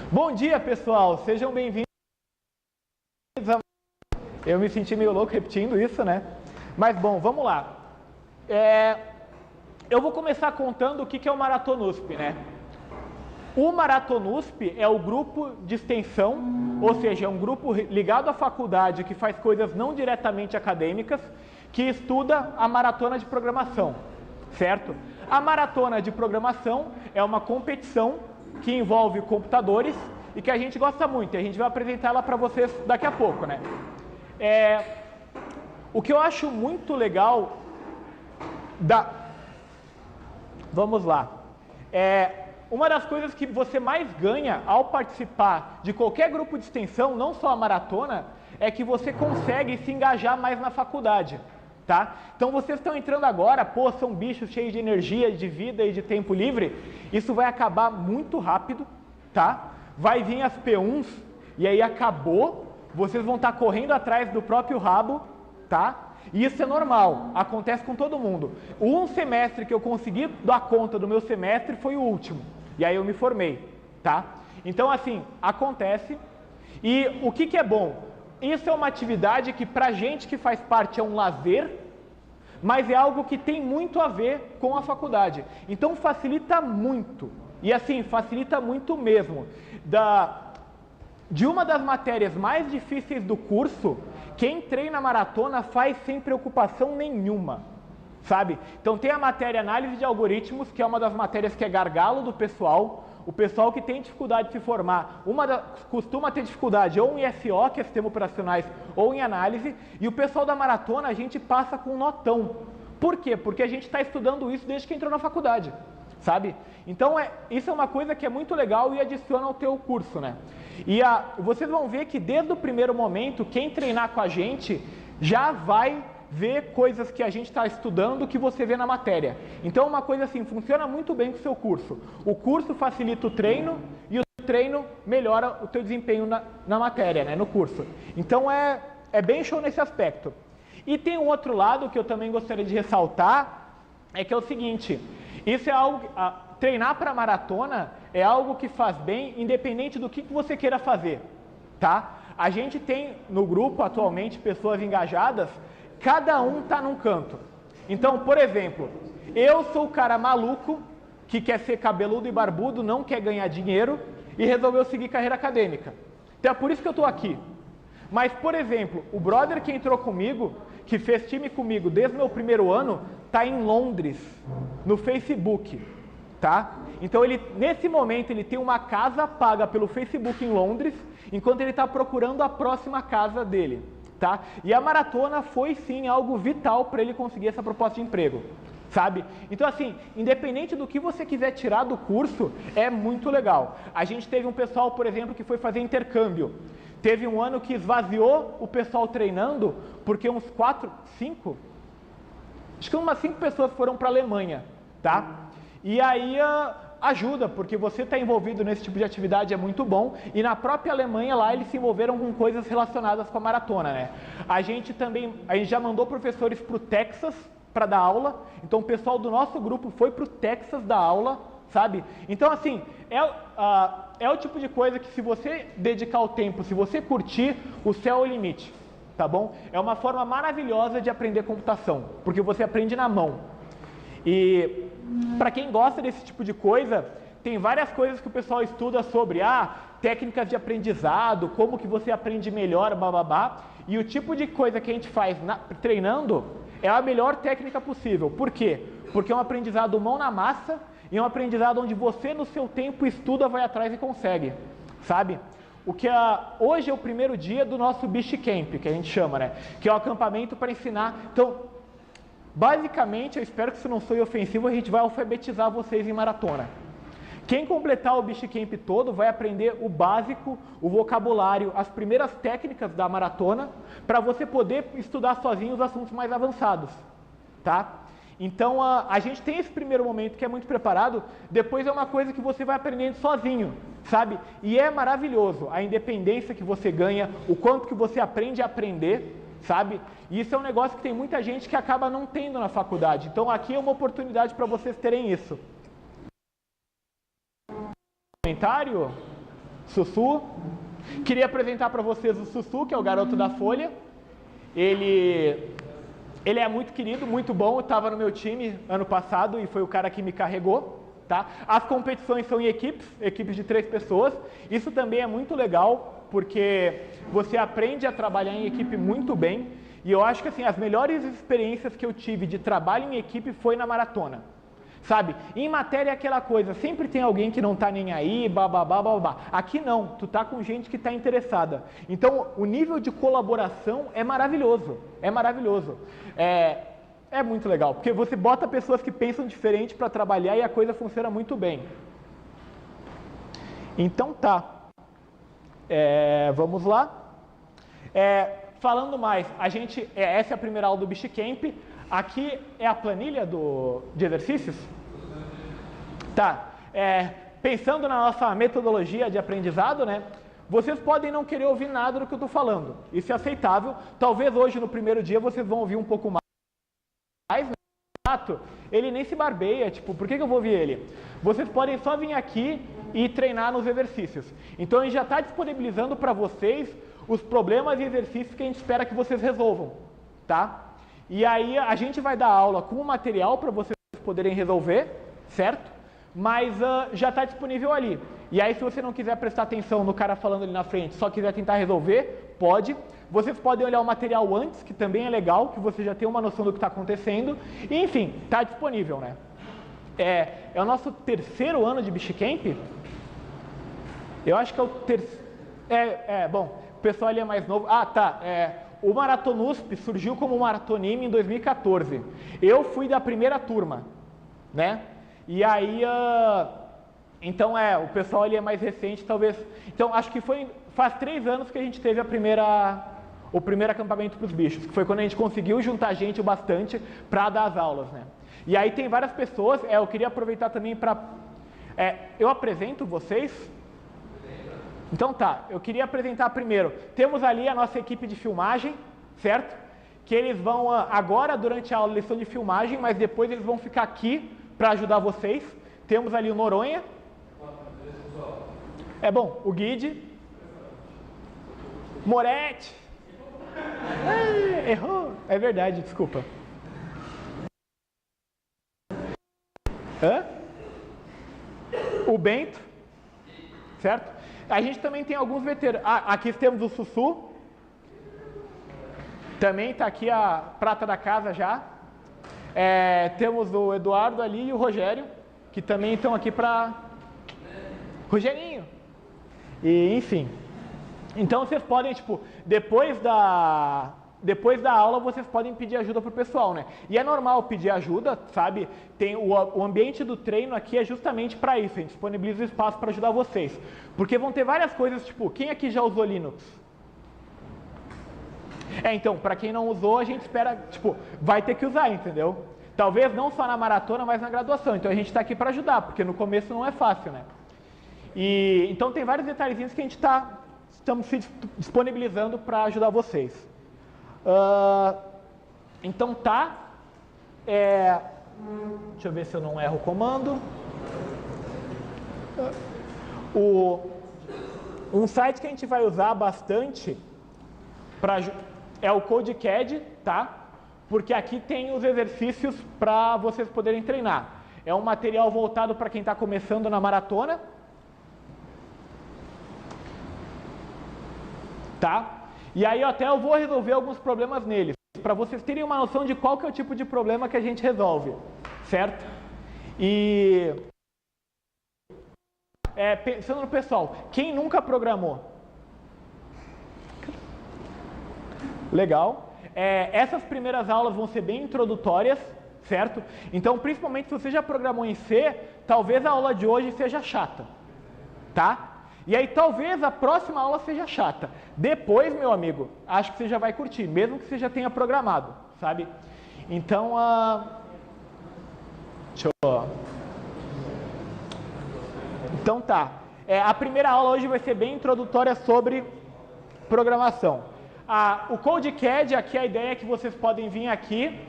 Bom dia, pessoal. Sejam bem-vindos. Eu me senti meio louco repetindo isso, né? Mas, bom, vamos lá. Eu vou começar contando o que é o Maratonusp, né? O Maratonusp é o grupo de extensão, ou seja, é um grupo ligado à faculdade que faz coisas não diretamente acadêmicas, que estuda a maratona de programação, certo? A maratona de programação é uma competição que envolve computadores e que a gente gosta muito, e a gente vai apresentar ela para vocês daqui a pouco, né? O que eu acho muito legal Vamos lá. Uma das coisas que você mais ganha ao participar de qualquer grupo de extensão, não só a maratona, é que você consegue se engajar mais na faculdade, tá? Então vocês estão entrando agora, pô, são bichos cheios de energia, de vida e de tempo livre, isso vai acabar muito rápido, tá? Vai vir as P1s e aí acabou, vocês vão estar correndo atrás do próprio rabo, tá? E isso é normal, acontece com todo mundo. Um semestre que eu consegui dar conta do meu semestre foi o último. E aí eu me formei, tá? Então, assim, acontece. E o que é bom? Isso é uma atividade que pra gente que faz parte é um lazer, mas é algo que tem muito a ver com a faculdade. Então facilita muito. E assim, facilita muito mesmo. De uma das matérias mais difíceis do curso, quem treina maratona faz sem preocupação nenhuma, sabe? Então tem a matéria análise de algoritmos, que é uma das matérias que é gargalo do pessoal. O pessoal que tem dificuldade de se formar, costuma ter dificuldade ou em SO, que é sistema operacionais, ou em análise. E o pessoal da maratona a gente passa com notão. Por quê? Porque a gente está estudando isso desde que entrou na faculdade, sabe? Então isso é uma coisa que é muito legal e adiciona ao teu curso, né? E vocês vão ver que desde o primeiro momento, quem treinar com a gente já vai ver coisas que a gente está estudando que você vê na matéria. Então uma coisa assim, funciona muito bem com o seu curso. O curso facilita o treino e o treino melhora o teu desempenho na matéria, né, no curso. Então é bem show nesse aspecto. E tem um outro lado que eu também gostaria de ressaltar, é que é o seguinte, isso é algo... Treinar para maratona é algo que faz bem, independente do que você queira fazer, tá? A gente tem no grupo atualmente pessoas engajadas, cada um está num canto. Então, por exemplo, eu sou o cara maluco que quer ser cabeludo e barbudo, não quer ganhar dinheiro e resolveu seguir carreira acadêmica. Então é por isso que eu estou aqui. Mas, por exemplo, o brother que entrou comigo, que fez time comigo desde o meu primeiro ano, está em Londres, no Facebook. Tá? Então nesse momento ele tem uma casa paga pelo Facebook em Londres, enquanto ele está procurando a próxima casa dele, tá? E a maratona foi sim algo vital para ele conseguir essa proposta de emprego, sabe? Então assim, independente do que você quiser tirar do curso, é muito legal. A gente teve um pessoal, por exemplo, que foi fazer intercâmbio. Teve um ano que esvaziou o pessoal treinando, porque uns 5 pessoas foram para a Alemanha, tá? E aí ajuda, porque você está envolvido nesse tipo de atividade é muito bom. E na própria Alemanha lá eles se envolveram com coisas relacionadas com a maratona, né? A gente já mandou professores para o Texas para dar aula. Então o pessoal do nosso grupo foi para o Texas dar aula, sabe? Então assim, é o tipo de coisa que se você dedicar o tempo, se você curtir, o céu é o limite, tá bom? É uma forma maravilhosa de aprender computação, porque você aprende na mão. E para quem gosta desse tipo de coisa, tem várias coisas que o pessoal estuda sobre técnicas de aprendizado, como que você aprende melhor, bababá. E o tipo de coisa que a gente faz treinando é a melhor técnica possível. Por quê? Porque é um aprendizado mão na massa e é um aprendizado onde você no seu tempo estuda, vai atrás e consegue, sabe? Hoje é o primeiro dia do nosso Beach Camp, que a gente chama, né? Que é o acampamento para ensinar. Então, basicamente, eu espero que isso não soe ofensivo, a gente vai alfabetizar vocês em maratona. Quem completar o Beach Camp todo vai aprender o básico, o vocabulário, as primeiras técnicas da maratona, para você poder estudar sozinho os assuntos mais avançados, tá? Então, a gente tem esse primeiro momento que é muito preparado, depois é uma coisa que você vai aprendendo sozinho, sabe? E é maravilhoso a independência que você ganha, o quanto que você aprende a aprender, sabe? E isso é um negócio que tem muita gente que acaba não tendo na faculdade. Então aqui é uma oportunidade para vocês terem isso. Comentário? Sussu. Queria apresentar para vocês o Sussu, que é o garoto da Folha. Ele é muito querido, muito bom, estava no meu time ano passado e foi o cara que me carregou. Tá? As competições são em equipes de 3 pessoas. Isso também é muito legal, porque você aprende a trabalhar em equipe muito bem. E eu acho que assim, as melhores experiências que eu tive de trabalho em equipe foi na maratona. Sabe? Em matéria é aquela coisa, sempre tem alguém que não tá nem aí, bababá, babá. Aqui não, tu tá com gente que tá interessada. Então, o nível de colaboração é maravilhoso, é maravilhoso. É muito legal, porque você bota pessoas que pensam diferente para trabalhar e a coisa funciona muito bem. Então tá, vamos lá. Falando mais, essa é a primeira aula do Bishcamp. Aqui é a planilha de exercícios. Tá, pensando na nossa metodologia de aprendizado, né? Vocês podem não querer ouvir nada do que eu estou falando. Isso é aceitável. Talvez hoje, no primeiro dia, vocês vão ouvir um pouco mais. Né? Ele nem se barbeia, tipo, por que eu vou ouvir ele? Vocês podem só vir aqui e treinar nos exercícios. Então, a gente já está disponibilizando para vocês os problemas e exercícios que a gente espera que vocês resolvam, tá? E aí, a gente vai dar aula com o material para vocês poderem resolver, certo? Mas já está disponível ali. E aí, se você não quiser prestar atenção no cara falando ali na frente, só quiser tentar resolver, pode. Vocês podem olhar o material antes, que também é legal, que você já tem uma noção do que está acontecendo. E, enfim, está disponível, né? É o nosso 3º ano de Bishcamp. Eu acho que é o terceiro. Bom, o pessoal ali é mais novo. Ah, tá. O Maratonusp surgiu como Maratonime em 2014. Eu fui da primeira turma, né? E aí, então o pessoal ali é mais recente, talvez. Então, acho que faz 3 anos que a gente teve o primeiro acampamento para os bichos, que foi quando a gente conseguiu juntar gente o bastante para dar as aulas, né? E aí tem várias pessoas, eu queria aproveitar também para... eu apresento vocês? Então tá, eu queria apresentar primeiro. Temos ali a nossa equipe de filmagem, certo? Que eles vão, agora durante a aula, eles estão de filmagem, mas depois eles vão ficar aqui para ajudar vocês. Temos ali o Noronha. O Guide. Moretti. Errou. É verdade, desculpa. O Bento. Certo? A gente também tem alguns veteranos. Aqui temos o Sussu. Também está aqui a prata da casa já. Temos o Eduardo ali e o Rogério, que também estão aqui para... Rogerinho! E, enfim. Então, vocês podem, tipo, depois da aula, vocês podem pedir ajuda pro pessoal, né? E é normal pedir ajuda, sabe? Tem o ambiente do treino aqui é justamente para isso, a gente disponibiliza o espaço para ajudar vocês. Porque vão ter várias coisas, tipo, quem aqui já usou Linux? Então, para quem não usou, a gente espera, tipo, vai ter que usar, entendeu? Talvez não só na maratona, mas na graduação. Então, a gente está aqui para ajudar, porque no começo não é fácil, né? E, então, tem vários detalhezinhos que a gente estamos se disponibilizando para ajudar vocês. Então, tá. Deixa eu ver se eu não erro o comando. Um site que a gente vai usar bastante é o CodeCAD, tá? Porque aqui tem os exercícios para vocês poderem treinar. É um material voltado para quem está começando na maratona. Tá? E aí eu vou resolver alguns problemas neles, para vocês terem uma noção de qual que é o tipo de problema que a gente resolve, certo? E pensando no pessoal, quem nunca programou? Legal. Essas primeiras aulas vão ser bem introdutórias, certo? Então, principalmente se você já programou em C, talvez a aula de hoje seja chata, tá? E aí talvez a próxima aula seja chata. Depois, meu amigo, acho que você já vai curtir, mesmo que você já tenha programado, sabe? Então, Então tá. A primeira aula hoje vai ser bem introdutória sobre programação. O CodeCAD, aqui a ideia é que vocês podem vir aqui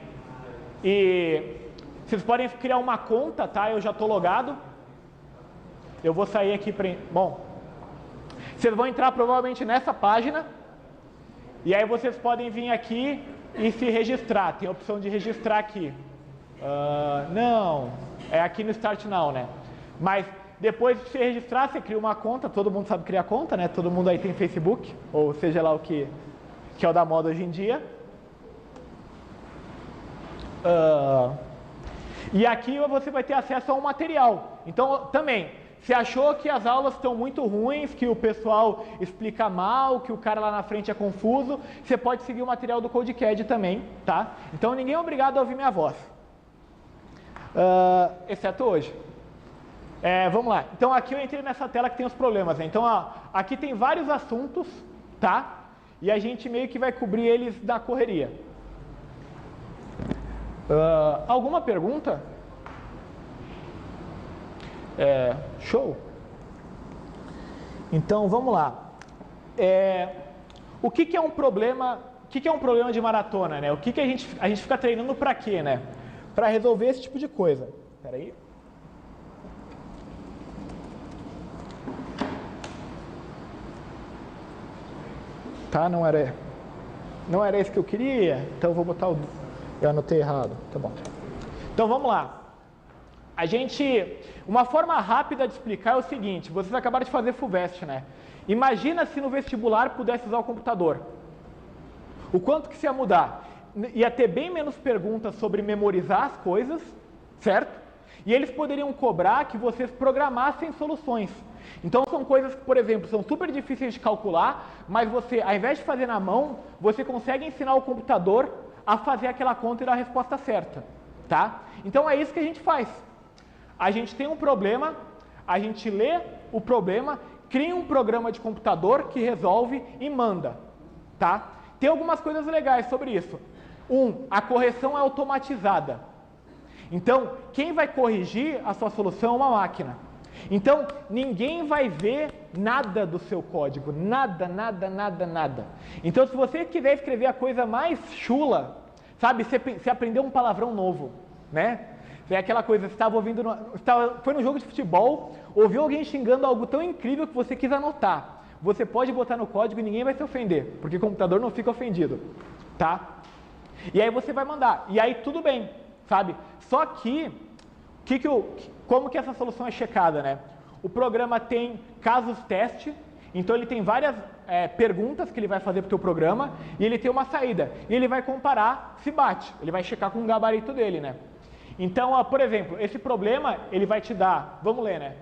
e vocês podem criar uma conta, tá? Eu já estou logado. Eu vou sair aqui para... Bom, Vocês vão entrar provavelmente nessa página, e aí vocês podem vir aqui e se registrar. Tem a opção de registrar aqui. Não, é aqui no Start Now, né? Mas depois de se registrar, você cria uma conta, todo mundo sabe criar conta, né? Todo mundo aí tem Facebook, ou seja lá o que é o da moda hoje em dia. E aqui você vai ter acesso a um material. Então, também, se achou que as aulas estão muito ruins, que o pessoal explica mal, que o cara lá na frente é confuso, você pode seguir o material do CodeCAD também, tá? Então, ninguém é obrigado a ouvir minha voz. Exceto hoje. Vamos lá. Então, aqui eu entrei nessa tela que tem os problemas, né? Então, aqui tem vários assuntos, tá? E a gente meio que vai cobrir eles na correria. Alguma pergunta? Show. Então, vamos lá. O que é um problema? O que é um problema de maratona, né? O que a gente fica treinando para quê, né? Para resolver esse tipo de coisa. Espera aí. Tá, não era esse que eu queria. Então eu vou botar eu anotei errado. Tá bom. Então vamos lá. Uma forma rápida de explicar é o seguinte, vocês acabaram de fazer FUVEST, né? Imagina se no vestibular pudesse usar o computador. O quanto que isso ia mudar? Ia ter bem menos perguntas sobre memorizar as coisas, certo? E eles poderiam cobrar que vocês programassem soluções. Então são coisas que, por exemplo, são super difíceis de calcular, mas você, ao invés de fazer na mão, você consegue ensinar o computador a fazer aquela conta e dar a resposta certa, tá? Então é isso que a gente faz. A gente tem um problema, a gente lê o problema, cria um programa de computador que resolve e manda, tá? Tem algumas coisas legais sobre isso. A correção é automatizada. Então, quem vai corrigir a sua solução é uma máquina. Então, ninguém vai ver nada do seu código, nada. Então, se você quiser escrever a coisa mais chula, sabe, você aprendeu um palavrão novo, né? É aquela coisa, você estava ouvindo, foi no jogo de futebol, ouviu alguém xingando algo tão incrível que você quis anotar. Você pode botar no código e ninguém vai se ofender, porque o computador não fica ofendido, tá? E aí você vai mandar, e aí tudo bem, sabe? Só que, como que essa solução é checada, né? O programa tem casos teste, então ele tem várias perguntas que ele vai fazer para o teu programa, e ele tem uma saída, e ele vai comparar se bate, ele vai checar com o gabarito dele, né? Então, por exemplo, esse problema, ele vai te dar, vamos ler, né?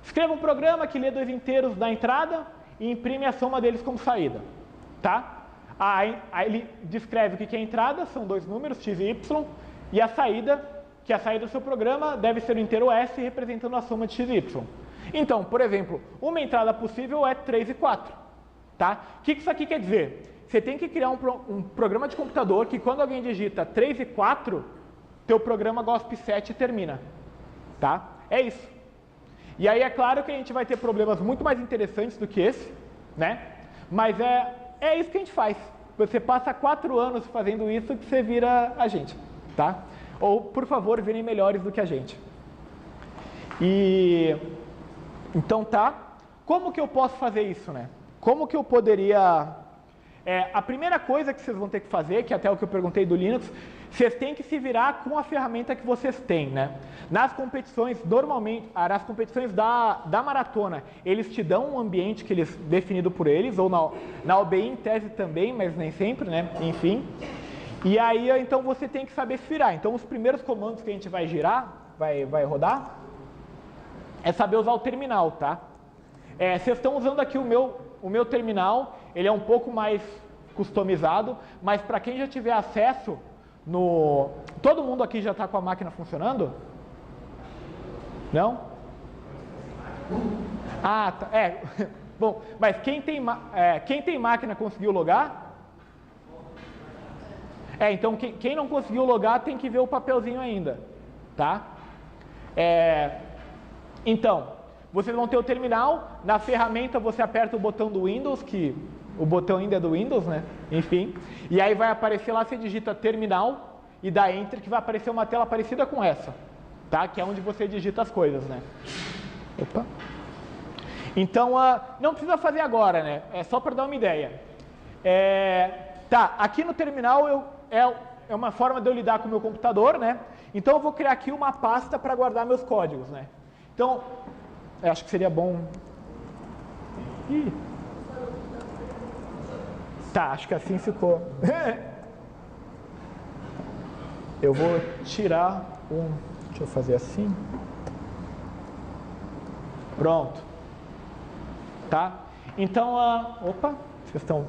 Escreva um programa que lê 2 inteiros da entrada e imprime a soma deles como saída, tá? Aí ele descreve o que é a entrada, são 2 números, x e y, e a saída, que a saída do seu programa deve ser o inteiro s representando a soma de x e y. Então, por exemplo, uma entrada possível é 3 e 4, tá? O que isso aqui quer dizer? Você tem que criar um programa de computador que quando alguém digita 3 e 4, teu programa GOSP7 termina, tá? É isso. E aí é claro que a gente vai ter problemas muito mais interessantes do que esse, né? Mas é isso que a gente faz. Você passa 4 anos fazendo isso que você vira a gente, tá? Ou, por favor, virem melhores do que a gente. Então tá. Como que eu posso fazer isso, né? Como que eu poderia... a primeira coisa que vocês vão ter que fazer, que até o que eu perguntei do Linux, vocês têm que se virar com a ferramenta que vocês têm, né? Nas competições, normalmente, nas competições da maratona, eles te dão um ambiente que eles definido por eles, ou na OBI em tese também, mas nem sempre, né? Enfim. E aí, então, você tem que saber se virar. Então, os primeiros comandos que a gente vai girar, vai rodar, é saber usar o terminal, tá? Vocês estão usando aqui o meu terminal, ele é um pouco mais customizado, mas para quem já tiver acesso Todo mundo aqui já está com a máquina funcionando? Não? Ah, tá. Bom, mas quem tem máquina conseguiu logar? Então quem não conseguiu logar tem que ver o papelzinho ainda, tá? Então, vocês vão ter o terminal, na ferramenta você aperta o botão do Windows, que o botão ainda é do Windows, né? Enfim, e aí vai aparecer lá, você digita terminal e dá Enter, que vai aparecer uma tela parecida com essa, tá? Que é onde você digita as coisas, né? Opa! Então, não precisa fazer agora, né? É só para dar uma ideia. Tá, aqui no terminal é uma forma de eu lidar com o meu computador, né? Então eu vou criar aqui uma pasta para guardar meus códigos, né? Então, eu acho que seria bom... Ih. Tá, acho que assim ficou. Eu vou tirar um... Deixa eu fazer assim. Pronto. Tá? Então, opa, vocês estão...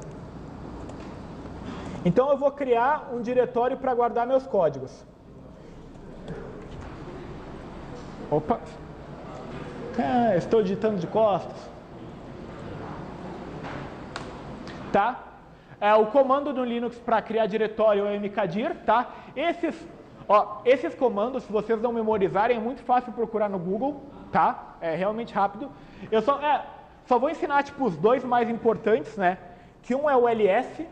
Então eu vou criar um diretório para guardar meus códigos. Opa. Estou digitando de costas. Tá? O comando do Linux para criar diretório é mkdir, tá? Esses comandos, se vocês não memorizarem, é muito fácil procurar no Google, tá? É realmente rápido. Eu só vou ensinar tipo os dois mais importantes, né? Que um é o ls.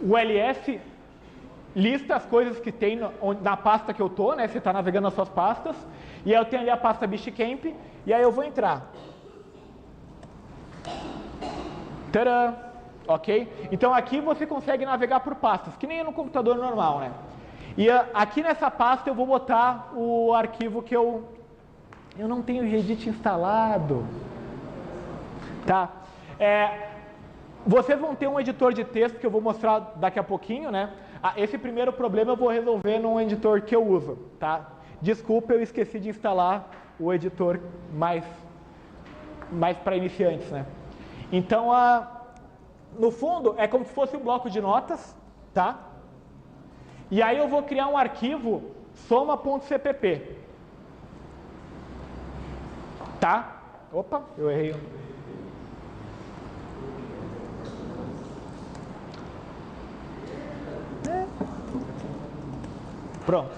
O ls lista as coisas que tem na pasta que eu tô, né? Você está navegando nas suas pastas. E aí eu tenho ali a pasta Bishcamp. E aí eu vou entrar. Tadã! Ok? Então aqui você consegue navegar por pastas, que nem no computador normal, né? E aqui nessa pasta eu vou botar o arquivo que eu não tenho o Reddit instalado. Tá? Vocês vão ter um editor de texto que eu vou mostrar daqui a pouquinho, né? Esse primeiro problema eu vou resolver num editor que eu uso, tá? Desculpa, eu esqueci de instalar o editor mais para iniciantes, né? Então, no fundo, é como se fosse um bloco de notas, tá? E aí eu vou criar um arquivo soma.cpp. Tá? Opa, eu errei. Pronto.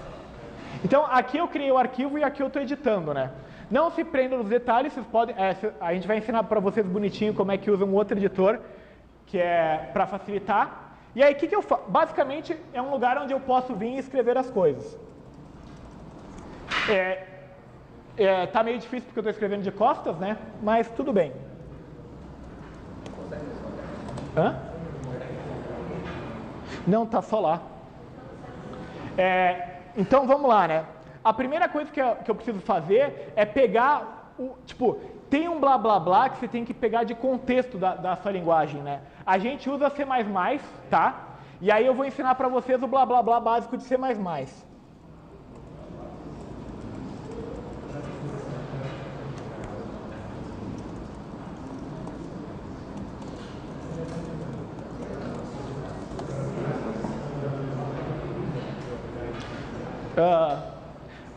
Então, aqui eu criei o arquivo e aqui eu estou editando, né? Não se prendam nos detalhes, vocês podem... a gente vai ensinar para vocês bonitinho como é que usa um outro editor, que é para facilitar. E aí, o que eu faço? Basicamente, é um lugar onde eu posso vir e escrever as coisas. Tá meio difícil porque eu estou escrevendo de costas, né? Mas tudo bem. Hã? Não, tá só lá. Então, vamos lá, né? A primeira coisa que eu preciso fazer é pegar tem um blá blá blá que você tem que pegar de contexto da sua linguagem, né? A gente usa C++, tá? E aí eu vou ensinar para vocês o blá blá blá básico de C++.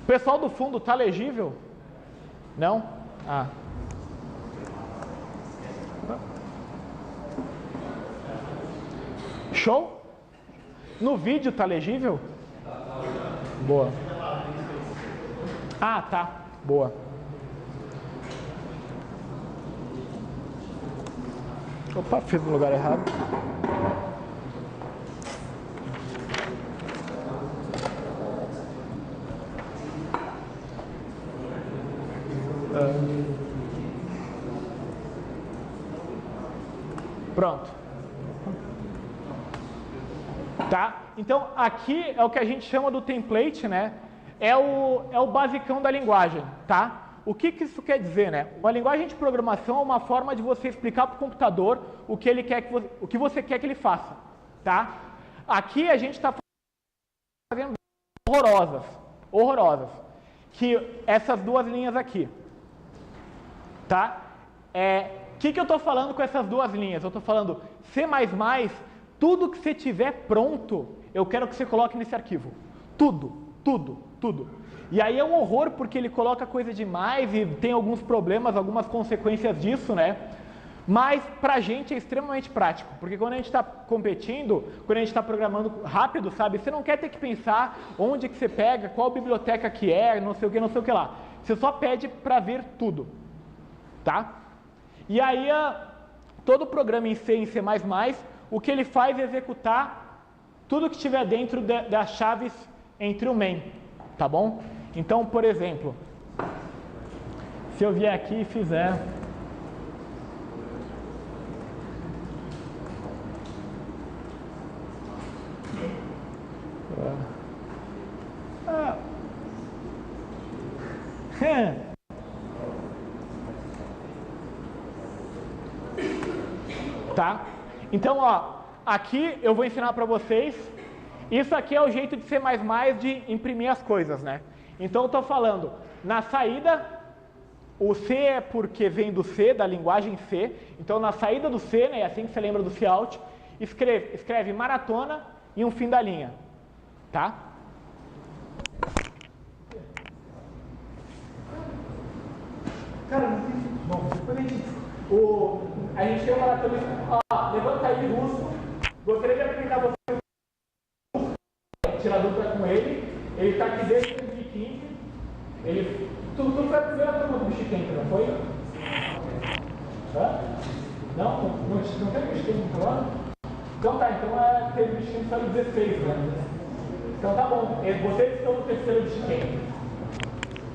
O pessoal do fundo tá legível? Não? Show? No vídeo tá legível? Boa. Tá. Boa. Opa, fiz no lugar errado. Pronto. Tá? Então, aqui é o que a gente chama do template, né? É o basicão da linguagem, tá? O que isso quer dizer, né? Uma linguagem de programação é uma forma de você explicar para o computador o que você quer que ele faça, tá? Aqui a gente está fazendo horrorosas, que essas duas linhas aqui, tá? O que eu estou falando com essas duas linhas? Eu estou falando C++, tudo que você tiver pronto, eu quero que você coloque nesse arquivo. Tudo. E aí é um horror porque ele coloca coisa demais e tem alguns problemas, algumas consequências disso, né? Mas pra gente é extremamente prático, porque quando a gente está competindo, quando a gente está programando rápido, sabe? Você não quer ter que pensar onde que você pega, qual biblioteca que é, não sei o que lá. Você só pede para vir tudo, tá? E aí todo programa em C e em C++, o que ele faz é executar tudo que estiver dentro das chaves entre o main, tá bom? Então, por exemplo, se eu vier aqui e fizer Tá? Então, ó, aqui eu vou ensinar para vocês. Isso aqui é o jeito de C++ de imprimir as coisas, né? Então eu estou falando, na saída, o C é porque vem do C, da linguagem C. Então na saída do C, né, é assim que você lembra do Cout, escreve maratona e um fim da linha. Tá? Cara, não sei se... Bom, depois a gente tem um maratonista... Ó, levanta aí, Russo. Gostaria de apresentar você tirar dúvida com ele. Ele está aqui desde 2015. Tu foi a primeira turma do Bichiquenque, não foi? Hã? Não teve Bichiquenque no ano? Então tá, então teve Bichiquenque só em 16, né? Então tá bom, vocês estão no terceiro Bichiquenque.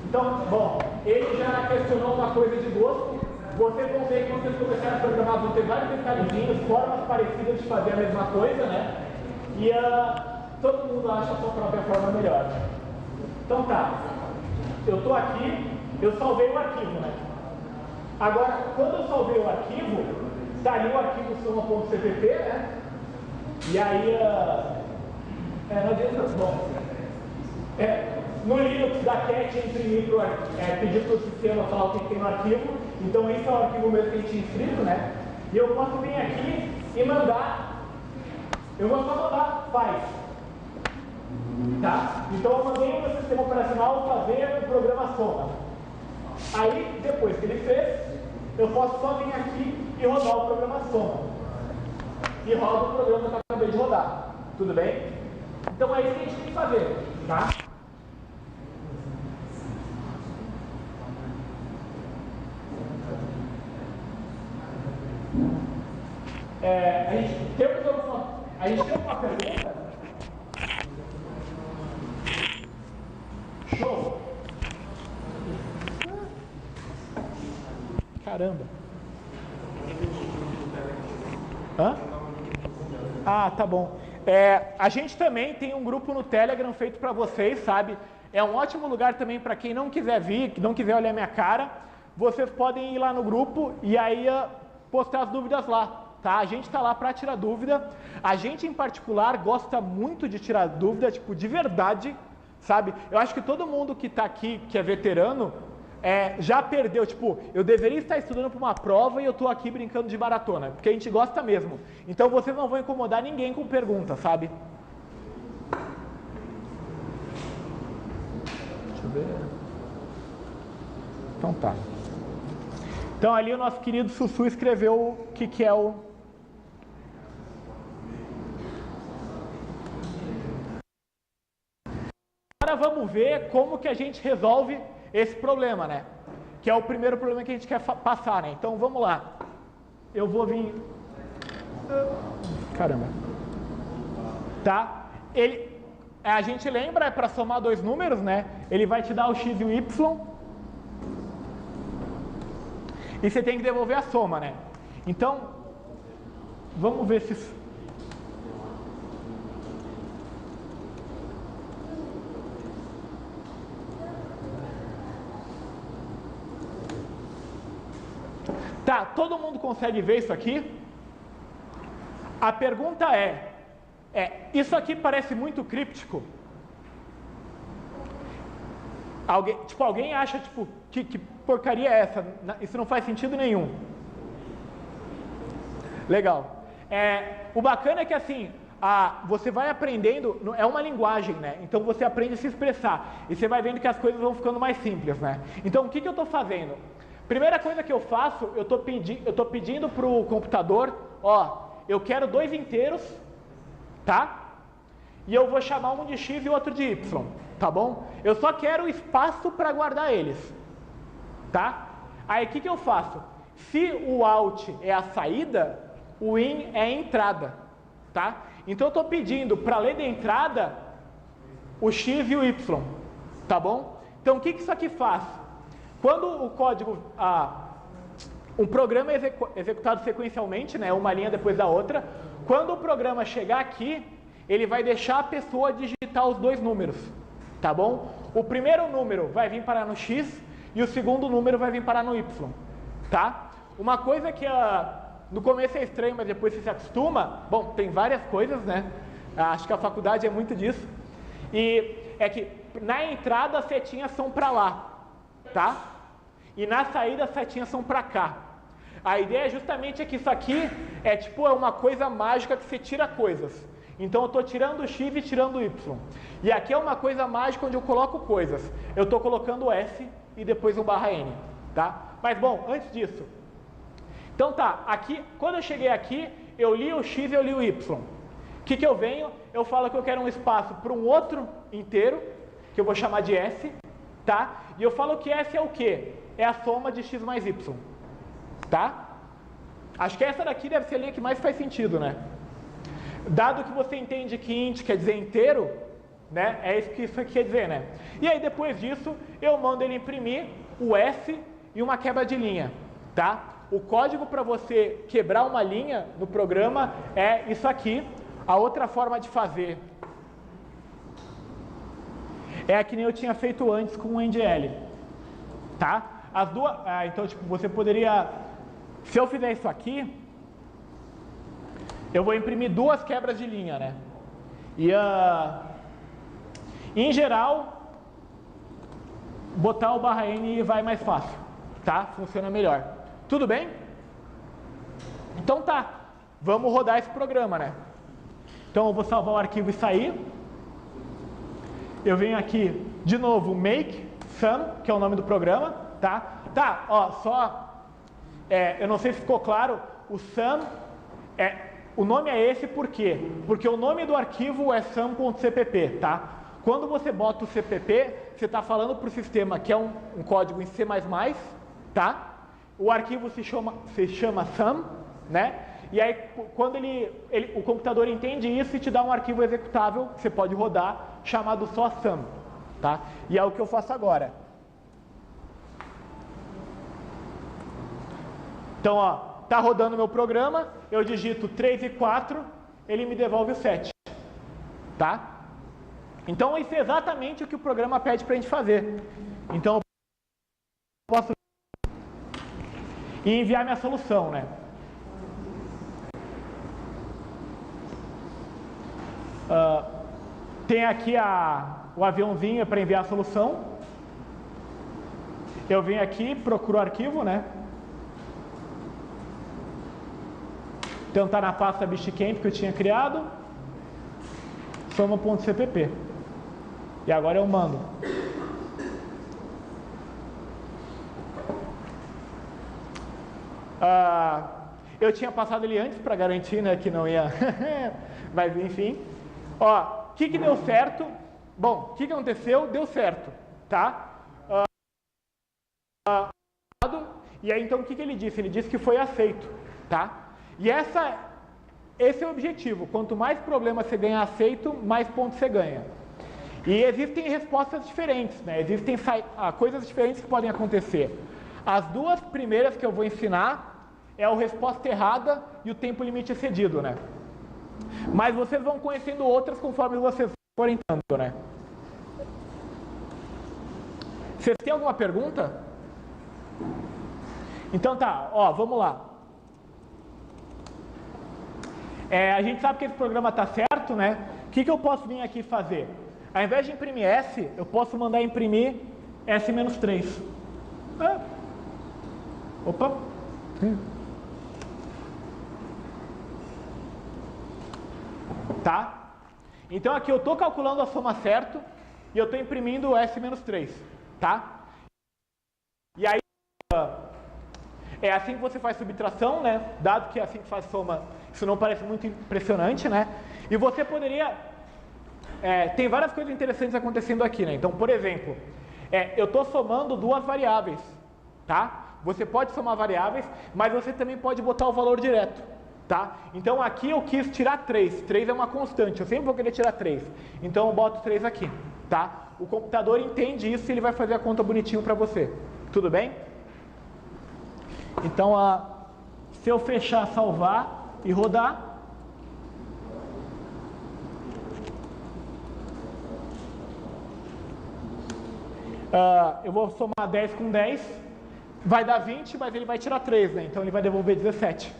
Então, bom, ele já questionou uma coisa de gosto. Vocês vão ver que quando vocês começarem a programar, vão ter vários detalhezinhos, formas parecidas de fazer a mesma coisa, né? E todo mundo acha a sua própria forma melhor. Então tá, eu estou aqui, eu salvei o arquivo, né? Agora, quando eu salvei o arquivo, está ali o arquivo soma.cpp, né? E aí, não adianta, bom, no Linux da cat imprimir pedir para o sistema falar o que tem no arquivo. Então esse é o arquivo mesmo que a gente tinha inscrito, né? E eu posso vir aqui e mandar. Eu vou só mandar faz. Tá? Então eu mandei o meu sistema operacional fazer o programa soma. Aí, depois que ele fez, eu posso só vir aqui e rodar o programa soma. E roda o programa que eu acabei de rodar. Tudo bem? Então é isso que a gente tem que fazer. Tá? A gente tem uma pergunta? Show! Caramba! Hã? Ah, tá bom. A gente também tem um grupo no Telegram feito para vocês, sabe? É um ótimo lugar também para quem não quiser vir, que não quiser olhar minha cara. Vocês podem ir lá no grupo e aí postar as dúvidas lá. Tá? A gente está lá para tirar dúvida. A gente, em particular, gosta muito de tirar dúvida, tipo, de verdade, sabe? Eu acho que todo mundo que está aqui, que é veterano, já perdeu. Tipo, eu deveria estar estudando para uma prova e eu estou aqui brincando de maratona, porque a gente gosta mesmo. Então, vocês não vão incomodar ninguém com pergunta, sabe? Deixa eu ver. Então tá. Então, ali o nosso querido Sussu escreveu o que é o... Agora vamos ver como que a gente resolve esse problema, né? Que é o primeiro problema que a gente quer passar, né? Então vamos lá. Eu vou vir... Caramba. Tá? A gente lembra, para somar dois números, né? Ele vai te dar o x e o y. E você tem que devolver a soma, né? Então, vamos ver se... Tá, todo mundo consegue ver isso aqui? A pergunta isso aqui parece muito críptico? Alguém acha, que porcaria é essa? Isso não faz sentido nenhum. Legal. O bacana é que, assim, você vai aprendendo, é uma linguagem, né? Então você aprende a se expressar. E você vai vendo que as coisas vão ficando mais simples, né? Então, o que eu estou fazendo? Primeira coisa que eu faço, eu estou pedindo para o computador, eu quero dois inteiros, tá? E eu vou chamar um de x e o outro de y, tá bom? Eu só quero espaço para guardar eles, tá? Aí o que eu faço? Se o out é a saída, o in é a entrada, tá? Então eu estou pedindo para ler de entrada o x e o y, tá bom? Então o que isso aqui faz? Quando o código, um programa é executado sequencialmente, né, uma linha depois da outra, quando o programa chegar aqui, ele vai deixar a pessoa digitar os dois números, tá bom? O primeiro número vai vir parar no x e o segundo número vai vir parar no y, tá? Uma coisa que no começo é estranho, mas depois você se acostuma, bom, tem várias coisas, né? Acho que a faculdade é muito disso, e é que na entrada as setinhas são para lá, tá? E na saída as setinhas são para cá. A ideia justamente é que isso aqui é uma coisa mágica que você tira coisas. Então eu estou tirando o x e tirando o y. E aqui é uma coisa mágica onde eu coloco coisas. Eu estou colocando o s e depois um barra n, tá? Mas bom, antes disso. Então tá, aqui, quando eu cheguei aqui, eu li o x e eu li o y. O que eu venho? Eu falo que eu quero um espaço para um outro inteiro, que eu vou chamar de s, tá? E eu falo que s é o quê? É a soma de x mais y, tá? Acho que essa daqui deve ser a linha que mais faz sentido, né? Dado que você entende que int quer dizer inteiro, né? É isso que isso aqui quer dizer, né? E aí depois disso, eu mando ele imprimir o s e uma quebra de linha, tá? O código para você quebrar uma linha no programa é isso aqui. A outra forma de fazer é a que nem eu tinha feito antes com o endl, tá? As duas, então você poderia, se eu fizer isso aqui, eu vou imprimir duas quebras de linha, né? E em geral, botar o barra n vai mais fácil, tá? Funciona melhor. Tudo bem? Então tá, vamos rodar esse programa, né? Então eu vou salvar o arquivo e sair. Eu venho aqui, de novo, make sum, que é o nome do programa, tá? Tá, ó, eu não sei se ficou claro, o sum, o nome é esse por quê? Porque o nome do arquivo é sum.cpp, tá? Quando você bota o cpp, você está falando para o sistema que é um código em C++, tá? O arquivo se chama sum, né? E aí, quando o computador entende isso e te dá um arquivo executável que você pode rodar, chamado só sum, tá? E é o que eu faço agora. Então, ó, tá rodando meu programa, eu digito 3 e 4, ele me devolve o 7, tá? Então, isso é exatamente o que o programa pede pra gente fazer. Então, eu posso enviar minha solução, né? Tem aqui o aviãozinho para enviar a solução. Eu venho aqui, procuro o arquivo, né? Então tá na pasta Bistcamp que eu tinha criado. Soma.cpp. E agora eu mando. Eu tinha passado ele antes para garantir, né, que não ia... Mas enfim. Ó, o que deu certo? Bom, o que aconteceu? Deu certo, tá? E aí, então, o que ele disse? Ele disse que foi aceito, tá? E esse é o objetivo. Quanto mais problemas você ganha aceito, mais pontos você ganha. E existem respostas diferentes, né? Existem coisas diferentes que podem acontecer. As duas primeiras que eu vou ensinar é a resposta errada e o tempo limite excedido, né? Mas vocês vão conhecendo outras conforme vocês forem entrando, né? Vocês têm alguma pergunta? Então tá, ó, vamos lá. A gente sabe que esse programa tá certo, né? O que eu posso vir aqui fazer? Ao invés de imprimir S, eu posso mandar imprimir S-3. Opa! Tá? Então aqui eu estou calculando a soma certo e eu estou imprimindo o S-3, tá? E aí é assim que você faz subtração, né? Dado que é assim que faz soma, isso não parece muito impressionante, né? E você poderia... tem várias coisas interessantes acontecendo aqui, né? Então, por exemplo, eu estou somando duas variáveis, tá? Você pode somar variáveis, mas você também pode botar o valor direto. Tá? Então aqui eu quis tirar 3. 3 é uma constante, eu sempre vou querer tirar 3. Então eu boto 3 aqui. Tá? O computador entende isso e ele vai fazer a conta bonitinho para você. Tudo bem? Então, se eu fechar, salvar e rodar... Eu vou somar 10 com 10, vai dar 20, mas ele vai tirar 3, né? Então ele vai devolver 17,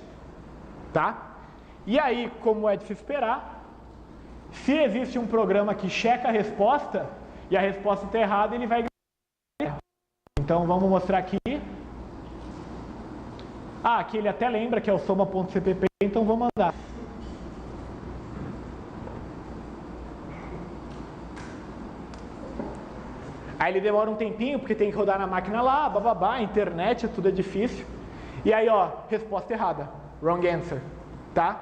tá? E aí, como é de se esperar, se existe um programa que checa a resposta e a resposta está errada, ele vai ganhar. Então vamos mostrar aqui. Aqui ele até lembra que é o soma.cpp, então vou mandar. Aí ele demora um tempinho, porque tem que rodar na máquina lá, bababá, internet, tudo é difícil. E aí, ó, resposta errada, wrong answer, tá?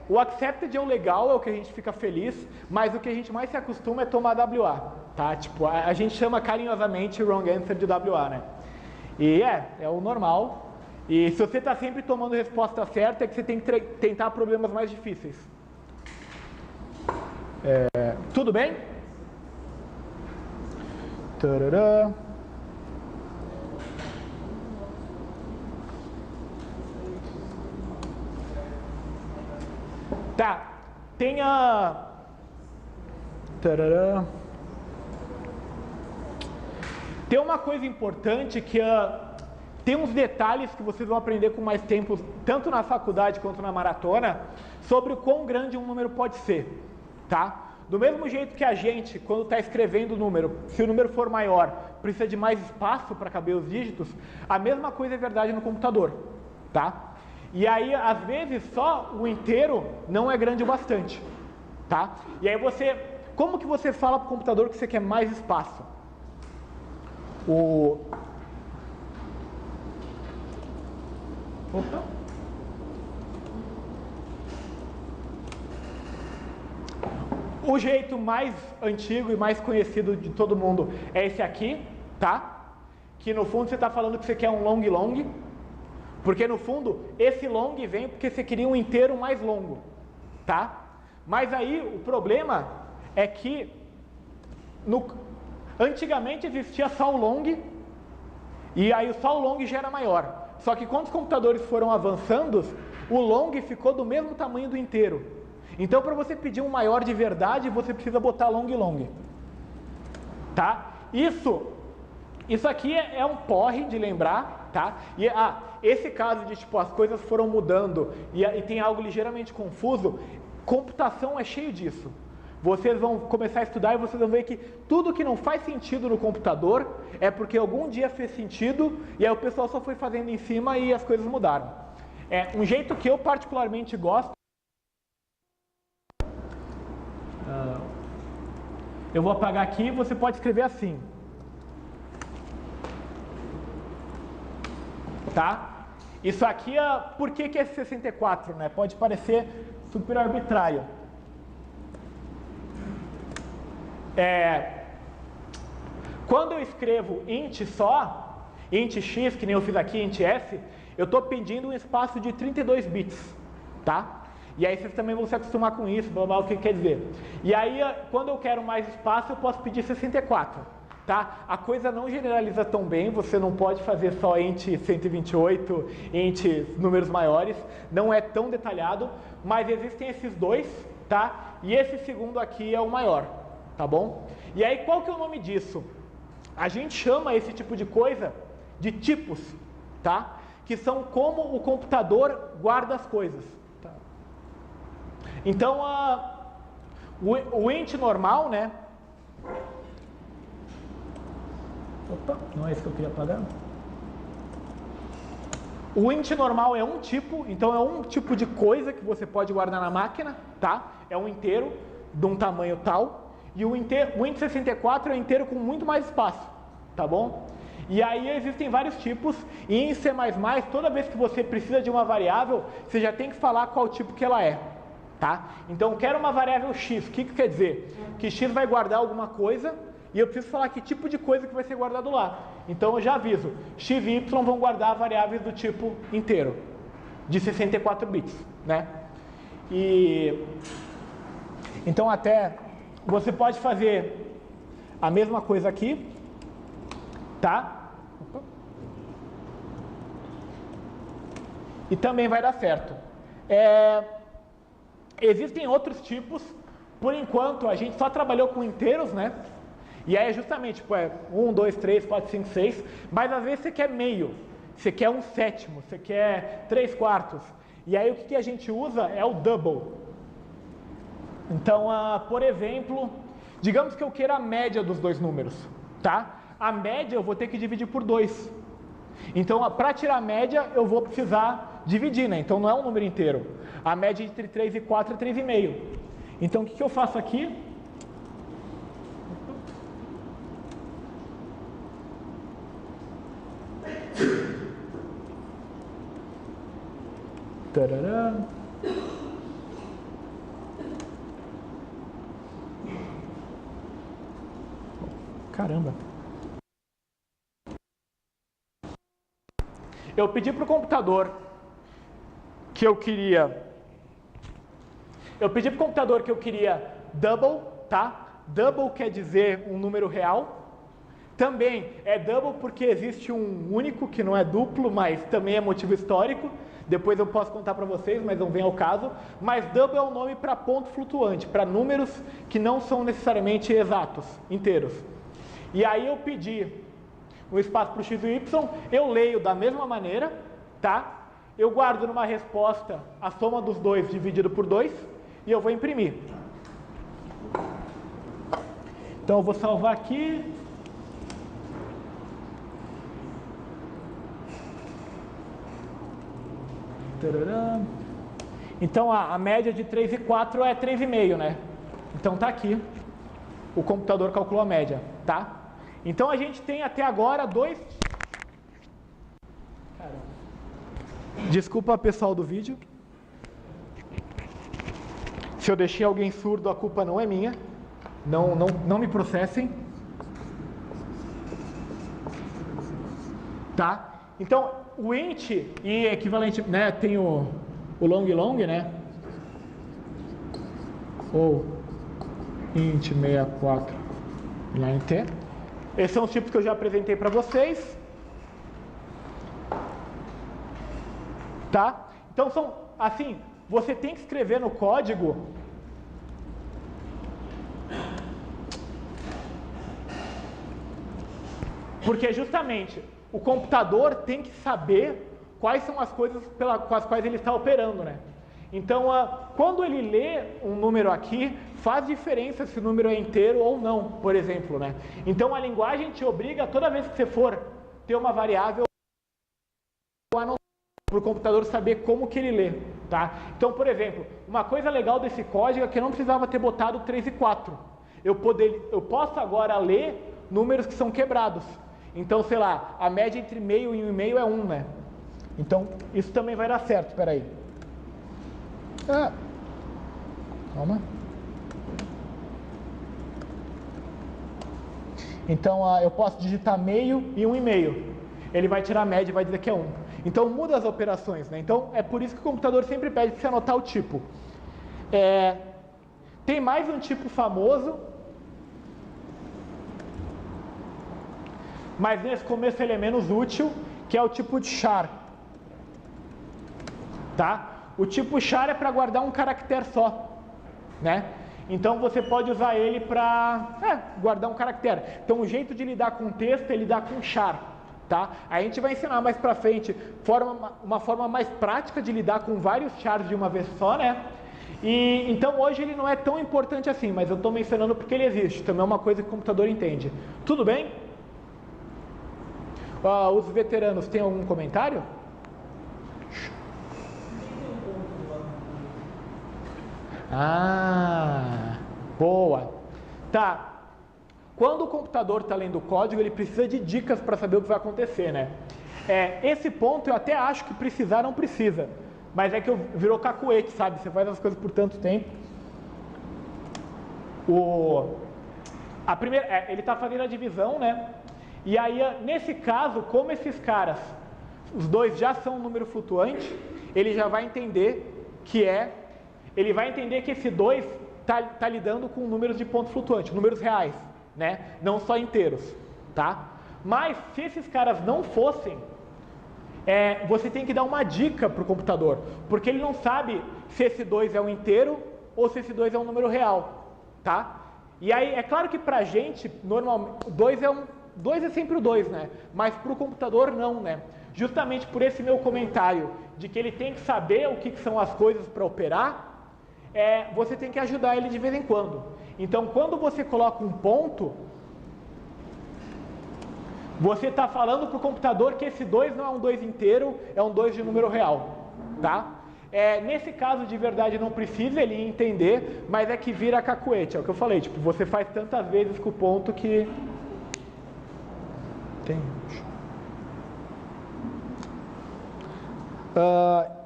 O accepted é o legal, é o que a gente fica feliz, mas o que a gente mais se acostuma é tomar WA, tá? Tipo, a gente chama carinhosamente wrong answer de WA, né? E é o normal. E se você está sempre tomando resposta certa, é que você tem que tentar problemas mais difíceis. Tudo bem? Tarará. Tá, tem a... Tarará. Tem uma coisa importante que tem uns detalhes que vocês vão aprender com mais tempo, tanto na faculdade quanto na maratona, sobre o quão grande um número pode ser, tá? Do mesmo jeito que a gente, quando está escrevendo o número, se o número for maior, precisa de mais espaço para caber os dígitos, a mesma coisa é verdade no computador, tá? E aí, às vezes, só o inteiro não é grande o bastante, tá? E aí como que você fala para o computador que você quer mais espaço? O jeito mais antigo e mais conhecido de todo mundo é esse aqui, tá? Que no fundo você está falando que você quer um long, porque no fundo esse long vem porque você queria um inteiro mais longo, tá? Mas aí o problema é que antigamente existia só o long e aí só o long já era maior. Só que quando os computadores foram avançando, o long ficou do mesmo tamanho do inteiro. Então, para você pedir um maior de verdade, você precisa botar long, tá? Isso aqui é um porre de lembrar, tá? E esse caso de tipo as coisas foram mudando e tem algo ligeiramente confuso, computação é cheio disso. Vocês vão começar a estudar e vocês vão ver que tudo que não faz sentido no computador é porque algum dia fez sentido e aí o pessoal só foi fazendo em cima e as coisas mudaram. Um jeito que eu particularmente gosto. Eu vou apagar aqui, você pode escrever assim, tá? Isso aqui, por que é 64, né? Pode parecer super arbitrário. Quando eu escrevo int só, int x, que nem eu fiz aqui, int s, eu estou pedindo um espaço de 32 bits, tá? E aí vocês também vão se acostumar com isso, blá, blá, o que quer dizer. E aí, quando eu quero mais espaço, eu posso pedir 64, tá? A coisa não generaliza tão bem, você não pode fazer só int 128, int números maiores, não é tão detalhado, mas existem esses dois, tá? E esse segundo aqui é o maior, tá bom? E aí, qual que é o nome disso? A gente chama esse tipo de coisa de tipos, tá? Que são como o computador guarda as coisas. Então, o int normal, né? Opa, não é isso que eu queria apagar. O int normal é um tipo, então é um tipo de coisa que você pode guardar na máquina, tá? É um inteiro de um tamanho tal. E o int 64 é um inteiro com muito mais espaço, tá bom? E aí existem vários tipos, e em C++, toda vez que você precisa de uma variável, você já tem que falar qual tipo que ela é. Tá? Então, eu quero uma variável x, o que quer dizer? Que x vai guardar alguma coisa e eu preciso falar que tipo de coisa que vai ser guardado lá. Então, eu já aviso, x e y vão guardar variáveis do tipo inteiro, de 64 bits, né? Então, até você pode fazer a mesma coisa aqui, tá? E também vai dar certo. Existem outros tipos, por enquanto a gente só trabalhou com inteiros, né? E aí é justamente, tipo, 1, 2, 3, 4, 5, 6, mas às vezes você quer meio, você quer 1/7, você quer 3/4. E aí o que a gente usa é o double. Então, por exemplo, digamos que eu queira a média dos dois números, tá? A média eu vou ter que dividir por 2. Então, para tirar a média, eu vou precisar dividir, né? Então, não é um número inteiro. A média entre 3 e 4 é 3,5. Então, o que eu faço aqui? Tarará. Caramba. Eu pedi para o computador que eu queria double, tá? Double quer dizer um número real. Também é double porque existe um único, que não é duplo, mas também é motivo histórico. Depois eu posso contar para vocês, mas não vem ao caso. Mas double é um nome para ponto flutuante, para números que não são necessariamente exatos, inteiros. E aí eu pedi um espaço para o x e o y, eu leio da mesma maneira, tá? Eu guardo numa resposta a soma dos dois dividido por 2 e eu vou imprimir. Então eu vou salvar aqui. Então a média de 3 e 4 é 3,5, né? Então tá aqui. O computador calculou a média, tá? Então a gente tem até agora dois... Caramba. Desculpa, pessoal do vídeo. Se eu deixei alguém surdo, a culpa não é minha. Não me processem. Tá? Então, o int e equivalente, né? Tem o long, né? Ou int 64 line t. Esses são os tipos que eu já apresentei para vocês. Tá? Então são, assim, você tem que escrever no código porque justamente o computador tem que saber quais são as coisas com as quais ele está operando, né? Então, quando ele lê um número aqui, faz diferença se o número é inteiro ou não, por exemplo, né? Então, a linguagem te obriga, toda vez que você for ter uma variável, para o computador saber como que ele lê, tá? Então, por exemplo, uma coisa legal desse código é que eu não precisava ter botado 3 e 4. Eu posso agora ler números que são quebrados. Então, sei lá, a média entre meio e 1,5 é 1, né? Então, isso também vai dar certo, espera aí. Calma. Então, eu posso digitar meio e 1,5. Ele vai tirar a média e vai dizer que é 1. Então, muda as operações, né? Então, é por isso que o computador sempre pede para você anotar o tipo. Tem mais um tipo famoso, mas nesse começo ele é menos útil, que é o tipo de char. Tá? O tipo char é para guardar um caractere só, né? Então você pode usar ele para guardar um caractere. Então o jeito de lidar com texto é lidar com char, tá? A gente vai ensinar mais para frente uma forma mais prática de lidar com vários chars de uma vez só, né? E então hoje ele não é tão importante assim, mas eu estou mencionando porque ele existe. Também é uma coisa que o computador entende. Tudo bem? Os veteranos têm algum comentário? Boa. Tá. Quando o computador está lendo o código, ele precisa de dicas para saber o que vai acontecer, né? Esse ponto eu até acho que precisar não precisa, mas é que virou cacuete, sabe? Você faz as coisas por tanto tempo. Ele está fazendo a divisão, né? E aí, nesse caso, como esses caras, os dois já são um número flutuante, ele já vai entender que esse 2 está lidando com números de ponto flutuante, números reais, né? Não só inteiros, tá? Mas, se esses caras não fossem, você tem que dar uma dica para o computador, porque ele não sabe se esse 2 é um inteiro ou se esse 2 é um número real, tá? E aí, é claro que pra gente, normalmente, 2 é sempre o 2, né? Mas pro computador não, né? Justamente por esse meu comentário de que ele tem que saber o que são as coisas para operar, você tem que ajudar ele de vez em quando. Então, quando você coloca um ponto, você está falando para o computador que esse 2 não é um 2 inteiro, é um 2 de número real, tá? Nesse caso, de verdade, não precisa ele entender, mas é que vira cacuete, é o que eu falei, tipo, você faz tantas vezes com o ponto que...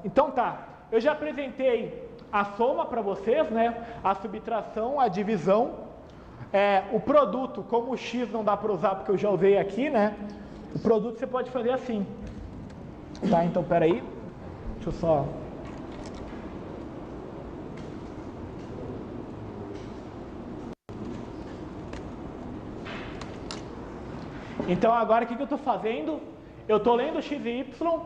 Então tá, eu já apresentei a soma para vocês, né? A subtração, a divisão, o produto, como o x não dá para usar porque eu já usei aqui, né? O produto você pode fazer assim, tá? Então peraí, deixa eu só... Então agora o que eu estou fazendo? Eu estou lendo x e y,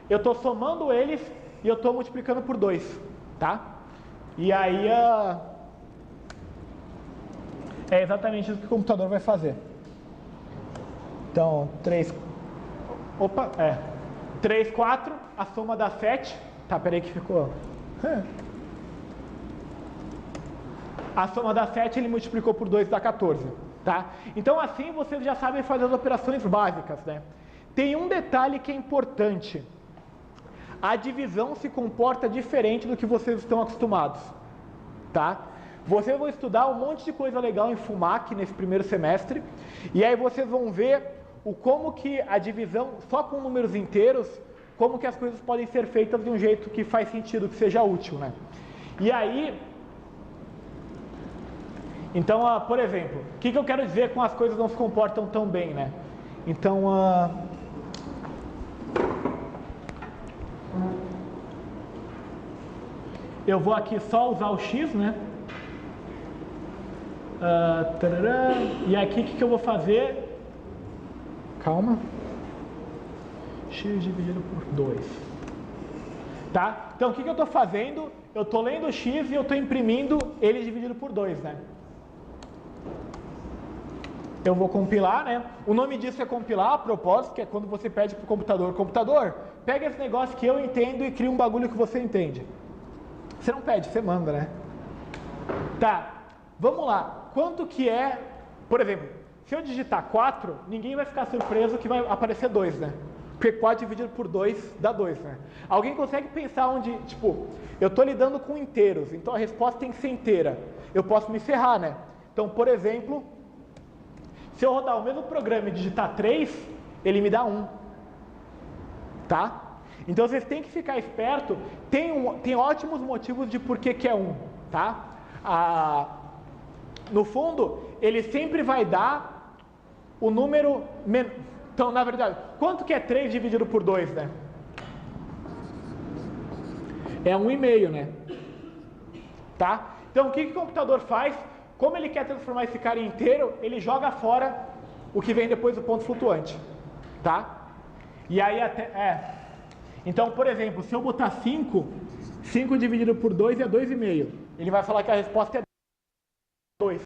eu estou somando eles e eu estou multiplicando por 2, tá? E aí é exatamente isso que o computador vai fazer. Então, 3, 4, a soma dá 7. Tá, peraí que ficou... A soma dá 7, ele multiplicou por 2, dá 14. Tá? Então assim vocês já sabem fazer as operações básicas, né? Tem um detalhe que é importante. A divisão se comporta diferente do que vocês estão acostumados, tá? Vocês vão estudar um monte de coisa legal em FUMAC nesse primeiro semestre, e aí vocês vão ver como que a divisão, só com números inteiros, como que as coisas podem ser feitas de um jeito que faz sentido, que seja útil, né? E aí... Então, por exemplo, o que eu quero dizer com as coisas não se comportam tão bem, né? Então, eu vou aqui só usar o x, né? E aqui o que eu vou fazer? Calma. X dividido por 2. Tá? Então, o que eu estou fazendo? Eu estou lendo o x e eu estou imprimindo ele dividido por 2, né? Eu vou compilar, né? O nome disso é compilar, a propósito, que é quando você pede para o computador, pega esse negócio que eu entendo e cria um bagulho que você entende. Você não pede, você manda, né? Tá, vamos lá. Quanto que é, por exemplo, se eu digitar 4, ninguém vai ficar surpreso que vai aparecer 2, né? Porque 4 dividido por 2 dá 2, né? Alguém consegue pensar onde, tipo, eu estou lidando com inteiros, então a resposta tem que ser inteira. Eu posso me ferrar, né? Então, por exemplo... Se eu rodar o mesmo programa e digitar 3, ele me dá 1. Tá? Então vocês têm que ficar esperto. Tem ótimos motivos de por que é 1. Tá? No fundo, ele sempre vai dar o número... Então, na verdade, quanto que é 3 dividido por 2, né? É 1,5, né? Tá? Então, o que o computador faz? Como ele quer transformar esse cara inteiro, ele joga fora o que vem depois do ponto flutuante, tá? E aí Então, por exemplo, se eu botar 5 dividido por 2 é 2,5. Ele vai falar que a resposta é 2.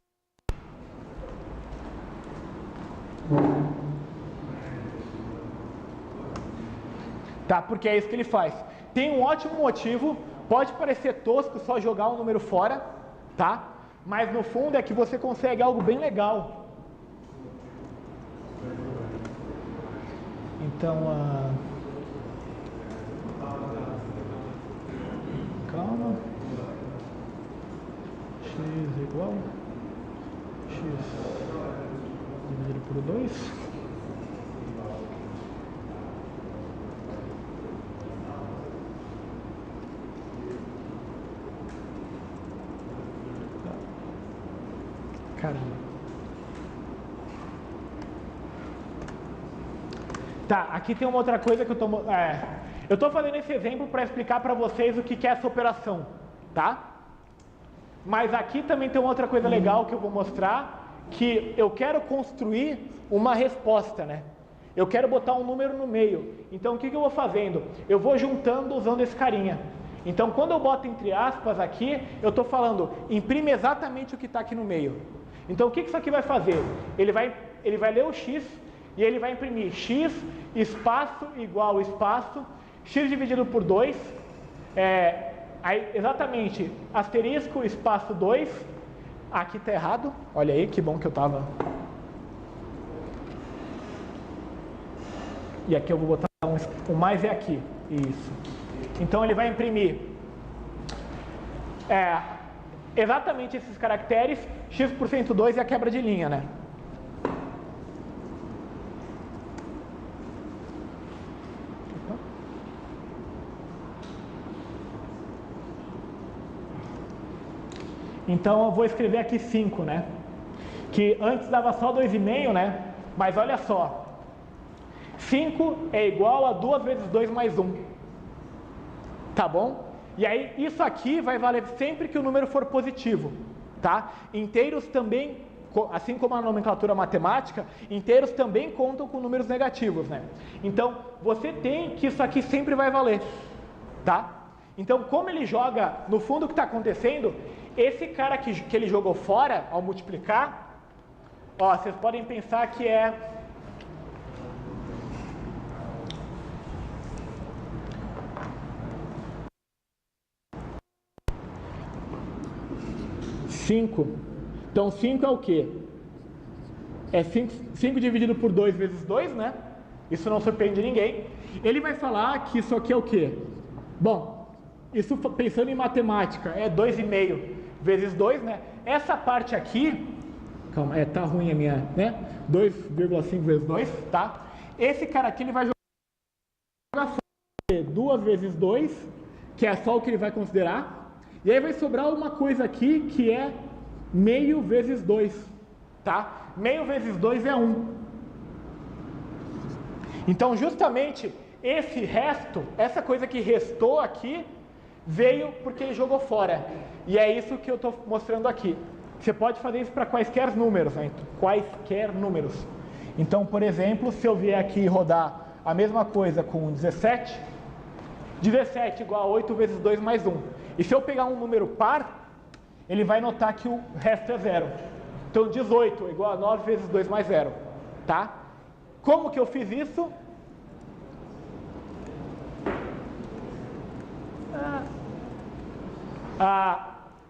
Tá? Porque é isso que ele faz. Tem um ótimo motivo, pode parecer tosco só jogar um número fora, tá? Mas no fundo é que você consegue algo bem legal. Então, calma. X igual x dividido por 2. Caramba. Tá, aqui tem uma outra coisa que eu estou fazendo esse exemplo para explicar para vocês o que é essa operação, tá? Mas aqui também tem uma outra coisa legal que eu vou mostrar, que eu quero construir uma resposta, né? Eu quero botar um número no meio. Então o que eu vou fazendo? Eu vou juntando usando esse carinha. Então quando eu boto entre aspas aqui, eu estou falando, imprime exatamente o que está aqui no meio. Então o que isso aqui vai fazer? Ele vai ler o x e ele vai imprimir x espaço igual espaço, x dividido por 2, aí, exatamente, asterisco espaço 2, aqui está errado, olha aí que bom que eu estava. E aqui eu vou botar o mais é aqui, isso. Então ele vai imprimir exatamente esses caracteres, x% 2 e a quebra de linha, né? Então eu vou escrever aqui 5, né? Que antes dava só 2,5, né? Mas olha só, 5 é igual a 2 vezes 2 mais 1. Tá bom? E aí isso aqui vai valer sempre que o número for positivo, tá? Inteiros também, assim como a nomenclatura matemática, inteiros também contam com números negativos, né? Então você tem que isso aqui sempre vai valer, tá? Então como ele joga, no fundo o que está acontecendo, esse cara que ele jogou fora, ao multiplicar, ó, vocês podem pensar que é 5. Então 5 é o quê? É 5 dividido por 2 vezes 2, né? Isso não surpreende ninguém. Ele vai falar que isso aqui é o quê? Bom, isso pensando em matemática, é 2,5 vezes 2, né? Essa parte aqui, calma, tá ruim a minha, né? 2,5 vezes 2, tá? Esse cara aqui ele vai jogar fora 2 vezes 2, que é só o que ele vai considerar. E aí vai sobrar uma coisa aqui que é meio vezes 2, tá? Meio vezes 2 é 1. Então justamente esse resto, essa coisa que restou aqui, veio porque ele jogou fora. E é isso que eu estou mostrando aqui. Você pode fazer isso para quaisquer números, né? Quaisquer números. Então, por exemplo, se eu vier aqui rodar a mesma coisa com 17, 17 igual a 8 vezes 2 mais 1. E se eu pegar um número par, ele vai notar que o resto é zero. Então 18 é igual a 9 vezes 2 mais 0. Tá? Como que eu fiz isso?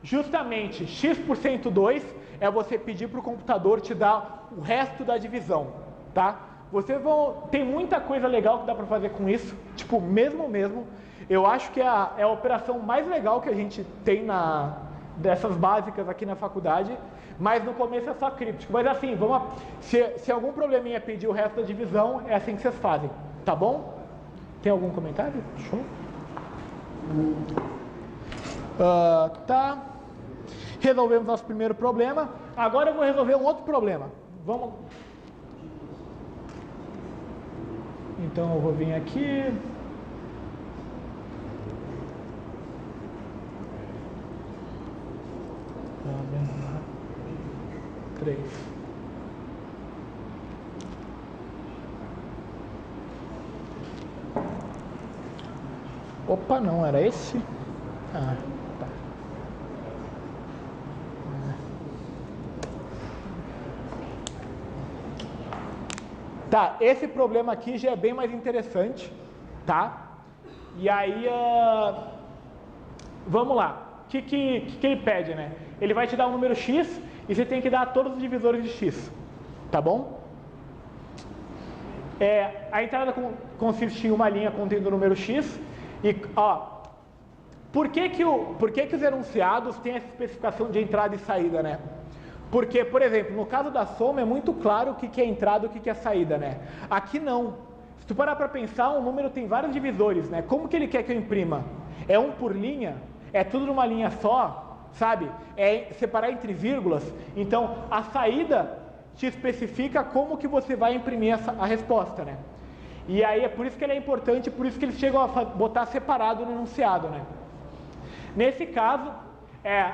Justamente x%2 é você pedir para o computador te dar o resto da divisão. Tá? Tem muita coisa legal que dá para fazer com isso. Tipo, mesmo. Eu acho que é a operação mais legal que a gente tem dessas básicas aqui na faculdade, mas no começo é só críptico. Mas assim, se algum probleminha pedir o resto da divisão, é assim que vocês fazem, tá bom? Tem algum comentário? Show. Tá. Resolvemos nosso primeiro problema. Agora eu vou resolver um outro problema. Vamos. Então eu vou vir aqui. 3. Opa, não, era esse? Ah, tá. Tá, esse problema aqui já é bem mais interessante, tá? E aí, vamos lá. O que ele pede, né? Ele vai te dar um número x e você tem que dar todos os divisores de x, tá bom? A entrada consiste em uma linha contendo o número x e, por que os enunciados têm essa especificação de entrada e saída, né? Porque, por exemplo, no caso da soma é muito claro o que é entrada e o que é saída, né? Aqui não. Se tu parar para pensar, um número tem vários divisores, né? Como que ele quer que eu imprima? É um por linha? É tudo numa linha só? Sabe? É separar entre vírgulas? Então, a saída te especifica como que você vai imprimir a resposta, né? E aí é por isso que ele é importante, por isso que eles chegam a botar separado no enunciado, né? Nesse caso,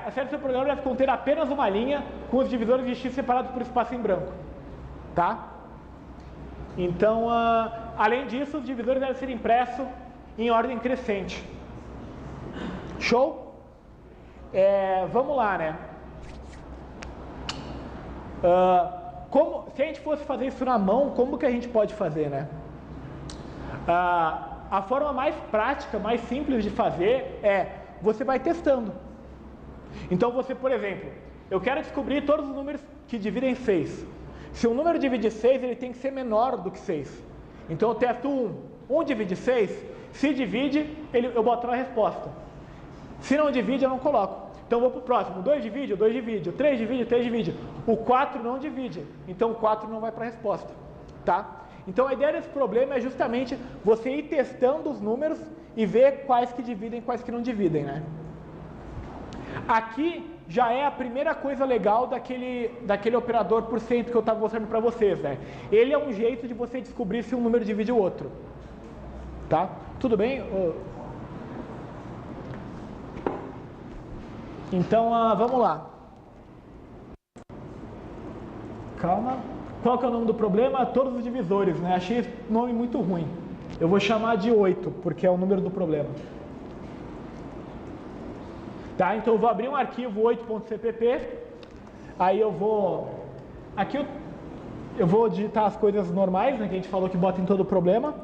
a série do seu programa deve conter apenas uma linha com os divisores de x separados por espaço em branco, tá? Então, além disso, os divisores devem ser impressos em ordem crescente. Show? Vamos lá, né? Se a gente fosse fazer isso na mão, como que a gente pode fazer, né? A forma mais prática, mais simples de fazer você vai testando. Então você, por exemplo, eu quero descobrir todos os números que dividem 6. Se um número divide 6, ele tem que ser menor do que 6. Então eu testo 1. 1 divide 6, se divide, eu boto na resposta. Se não divide, eu não coloco. Então eu vou para o próximo. 2 divide, o 2 divide. O 3 divide, o 3 divide. O 4 não divide. Então o 4 não vai para a resposta. Tá? Então a ideia desse problema é justamente você ir testando os números e ver quais que dividem e quais que não dividem, né? Aqui já é a primeira coisa legal daquele operador por cento que eu estava mostrando para vocês, né? Ele é um jeito de você descobrir se um número divide o outro. Tá? Tudo bem? Então, vamos lá. Calma. Qual que é o nome do problema? Todos os divisores, né? Achei esse nome muito ruim. Eu vou chamar de 8, porque é o número do problema. Tá? Então eu vou abrir um arquivo 8.cpp. Aí eu vou... Aqui eu vou digitar as coisas normais, né? Que a gente falou que bota em todo o problema.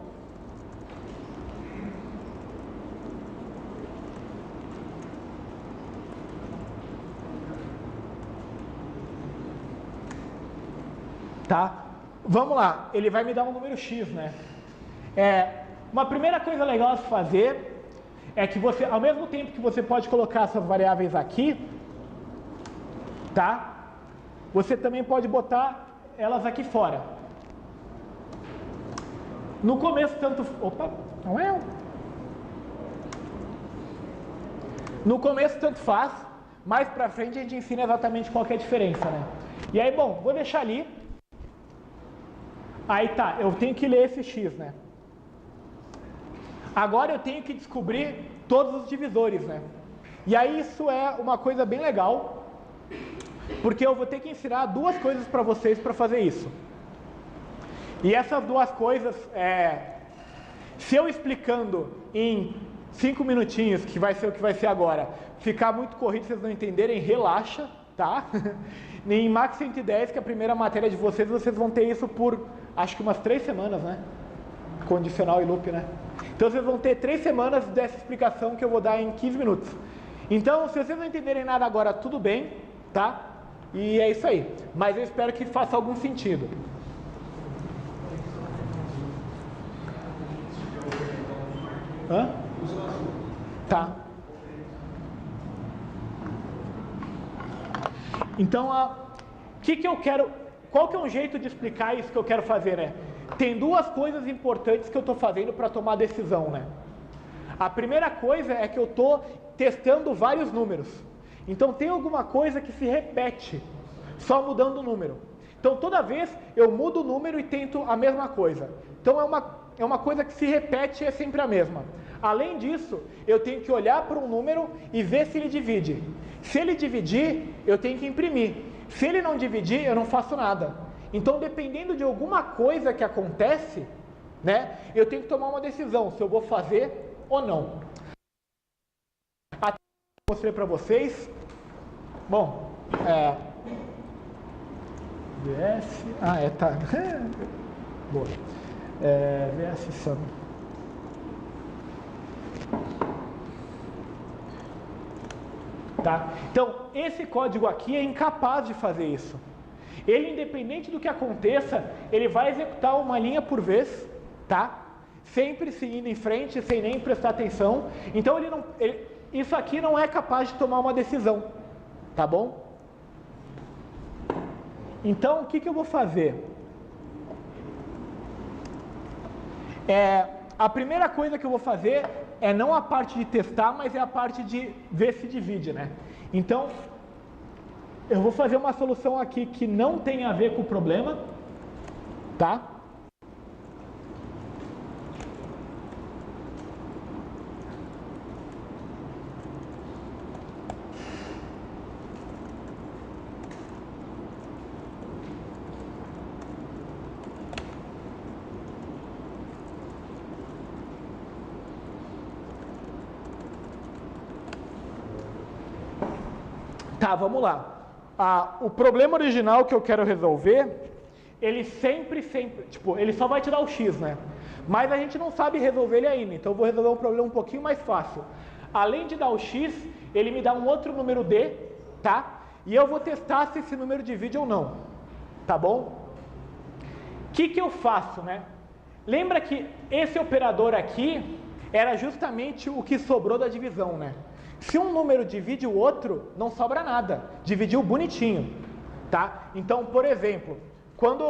Tá? Vamos lá, ele vai me dar um número X, né? Uma primeira coisa legal a se fazer é que você, ao mesmo tempo que você pode colocar essas variáveis aqui, tá? Você também pode botar elas aqui fora. No começo tanto... Opa, não é? No começo tanto faz, mais pra frente a gente ensina exatamente qual que é a diferença, né? E aí, bom, vou deixar ali. Aí tá, eu tenho que ler esse X, né? Agora eu tenho que descobrir todos os divisores, né? E aí isso é uma coisa bem legal, porque eu vou ter que ensinar duas coisas para vocês para fazer isso. E essas duas coisas, se eu explicando em 5 minutinhos, que vai ser o que vai ser agora, ficar muito corrido, vocês não entenderem, relaxa, tá? Em Max 110, que é a primeira matéria de vocês vão ter isso por, acho que umas 3 semanas, né? Condicional e loop, né? Então vocês vão ter 3 semanas dessa explicação que eu vou dar em 15 minutos. Então, se vocês não entenderem nada agora, tudo bem, tá? E é isso aí. Mas eu espero que faça algum sentido. Hã? Tá. Então, que eu quero... Qual que é um jeito de explicar isso que eu quero fazer, né? Tem duas coisas importantes que eu estou fazendo para tomar decisão, né? A primeira coisa é que eu estou testando vários números. Então tem alguma coisa que se repete, só mudando o número. Então toda vez eu mudo o número e tento a mesma coisa. Então é uma coisa que se repete e é sempre a mesma. Além disso, eu tenho que olhar para um número e ver se ele divide. Se ele dividir, eu tenho que imprimir. Se ele não dividir, eu não faço nada. Então, dependendo de alguma coisa que acontece, né, eu tenho que tomar uma decisão se eu vou fazer ou não. Até eu mostrei para vocês. Bom, VS... tá. Boa. VS Sum. Tá? Então, esse código aqui é incapaz de fazer isso. Ele, independente do que aconteça, ele vai executar uma linha por vez, tá? Sempre seguindo em frente, sem nem prestar atenção. Então, isso aqui não é capaz de tomar uma decisão, tá bom? Então, o que eu vou fazer? A primeira coisa que eu vou fazer é não a parte de testar, mas é a parte de ver se divide, né? Então, eu vou fazer uma solução aqui que não tem a ver com o problema, tá? Tá, vamos lá. o problema original que eu quero resolver, ele sempre, tipo, ele só vai te dar o x, né? Mas a gente não sabe resolver ele ainda, então eu vou resolver um problema um pouquinho mais fácil. Além de dar o x, ele me dá um outro número d, tá? E eu vou testar se esse número divide ou não, tá bom? O que eu faço, né? Lembra que esse operador aqui era justamente o que sobrou da divisão, né? Se um número divide o outro, não sobra nada. Dividiu bonitinho, tá? Então, por exemplo, quando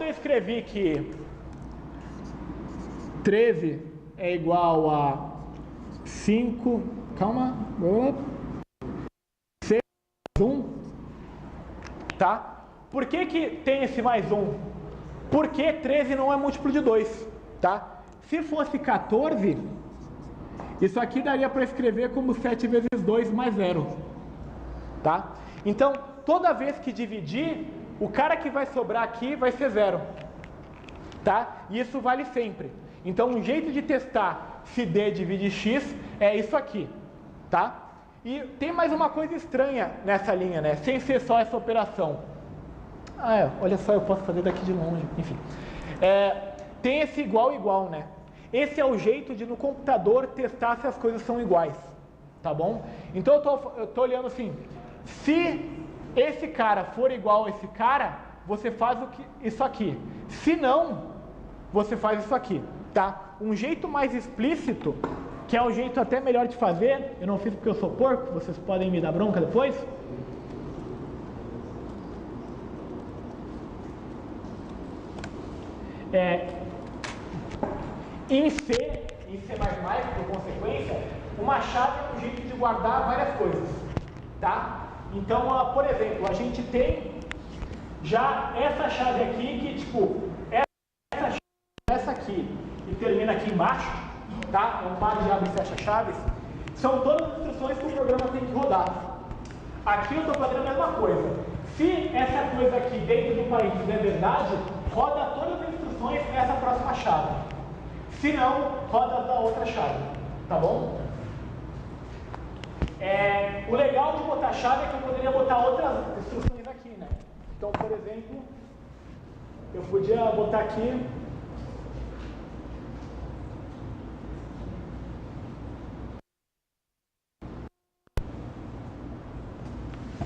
eu escrevi que 13 é igual a 5, calma, 6 mais 1, tá? Por que tem esse mais 1? Porque 13 não é múltiplo de 2, tá? Se fosse 14, isso aqui daria para escrever como 7 vezes 2 mais 0, tá? Então, toda vez que dividir, o cara que vai sobrar aqui vai ser 0, tá? E isso vale sempre. Então, um jeito de testar se D divide X é isso aqui, tá? E tem mais uma coisa estranha nessa linha, né? Sem ser só essa operação. Olha só, eu posso fazer daqui de longe, enfim. Tem esse igual, né? Esse é o jeito de no computador testar se as coisas são iguais, tá bom? Então eu tô olhando assim, se esse cara for igual a esse cara, você faz isso aqui. Se não, você faz isso aqui, tá? Um jeito mais explícito, que é o jeito até melhor de fazer, eu não fiz porque eu sou porco, vocês podem me dar bronca depois. Em C, por consequência, uma chave é um jeito de guardar várias coisas, tá? Então, por exemplo, a gente tem já essa chave aqui que, tipo, essa aqui e termina aqui embaixo, tá? É um par de abre e fecha chaves. São todas as instruções que o programa tem que rodar. Aqui eu estou fazendo a mesma coisa. Se essa coisa aqui dentro do parênteses é verdade, roda todas as instruções nessa próxima chave. Se não, roda da outra chave, tá bom? O legal de botar chave é que eu poderia botar outras instruções aqui, né? Então, por exemplo, eu podia botar aqui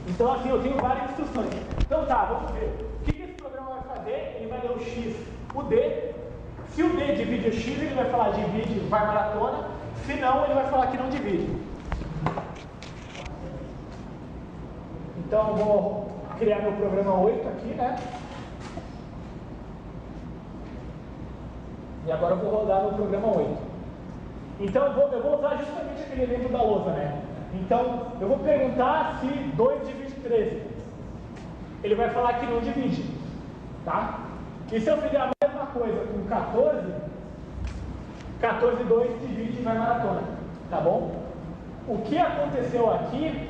então assim, eu tenho várias instruções. Então tá, vamos ver. O que esse programa vai fazer? Ele vai ler o x, o d. Se o D divide o X, ele vai falar divide, vai maratona. Se não, ele vai falar que não divide. Então, eu vou criar meu programa 8 aqui, né? E agora eu vou rodar meu programa 8. Então, eu vou usar justamente aquele exemplo da lousa, né? Então, eu vou perguntar se 2 divide 13. Ele vai falar que não divide, tá? E se eu fizer a mesma coisa com 14, 14 2 divide e vai maratona, tá bom? O que aconteceu aqui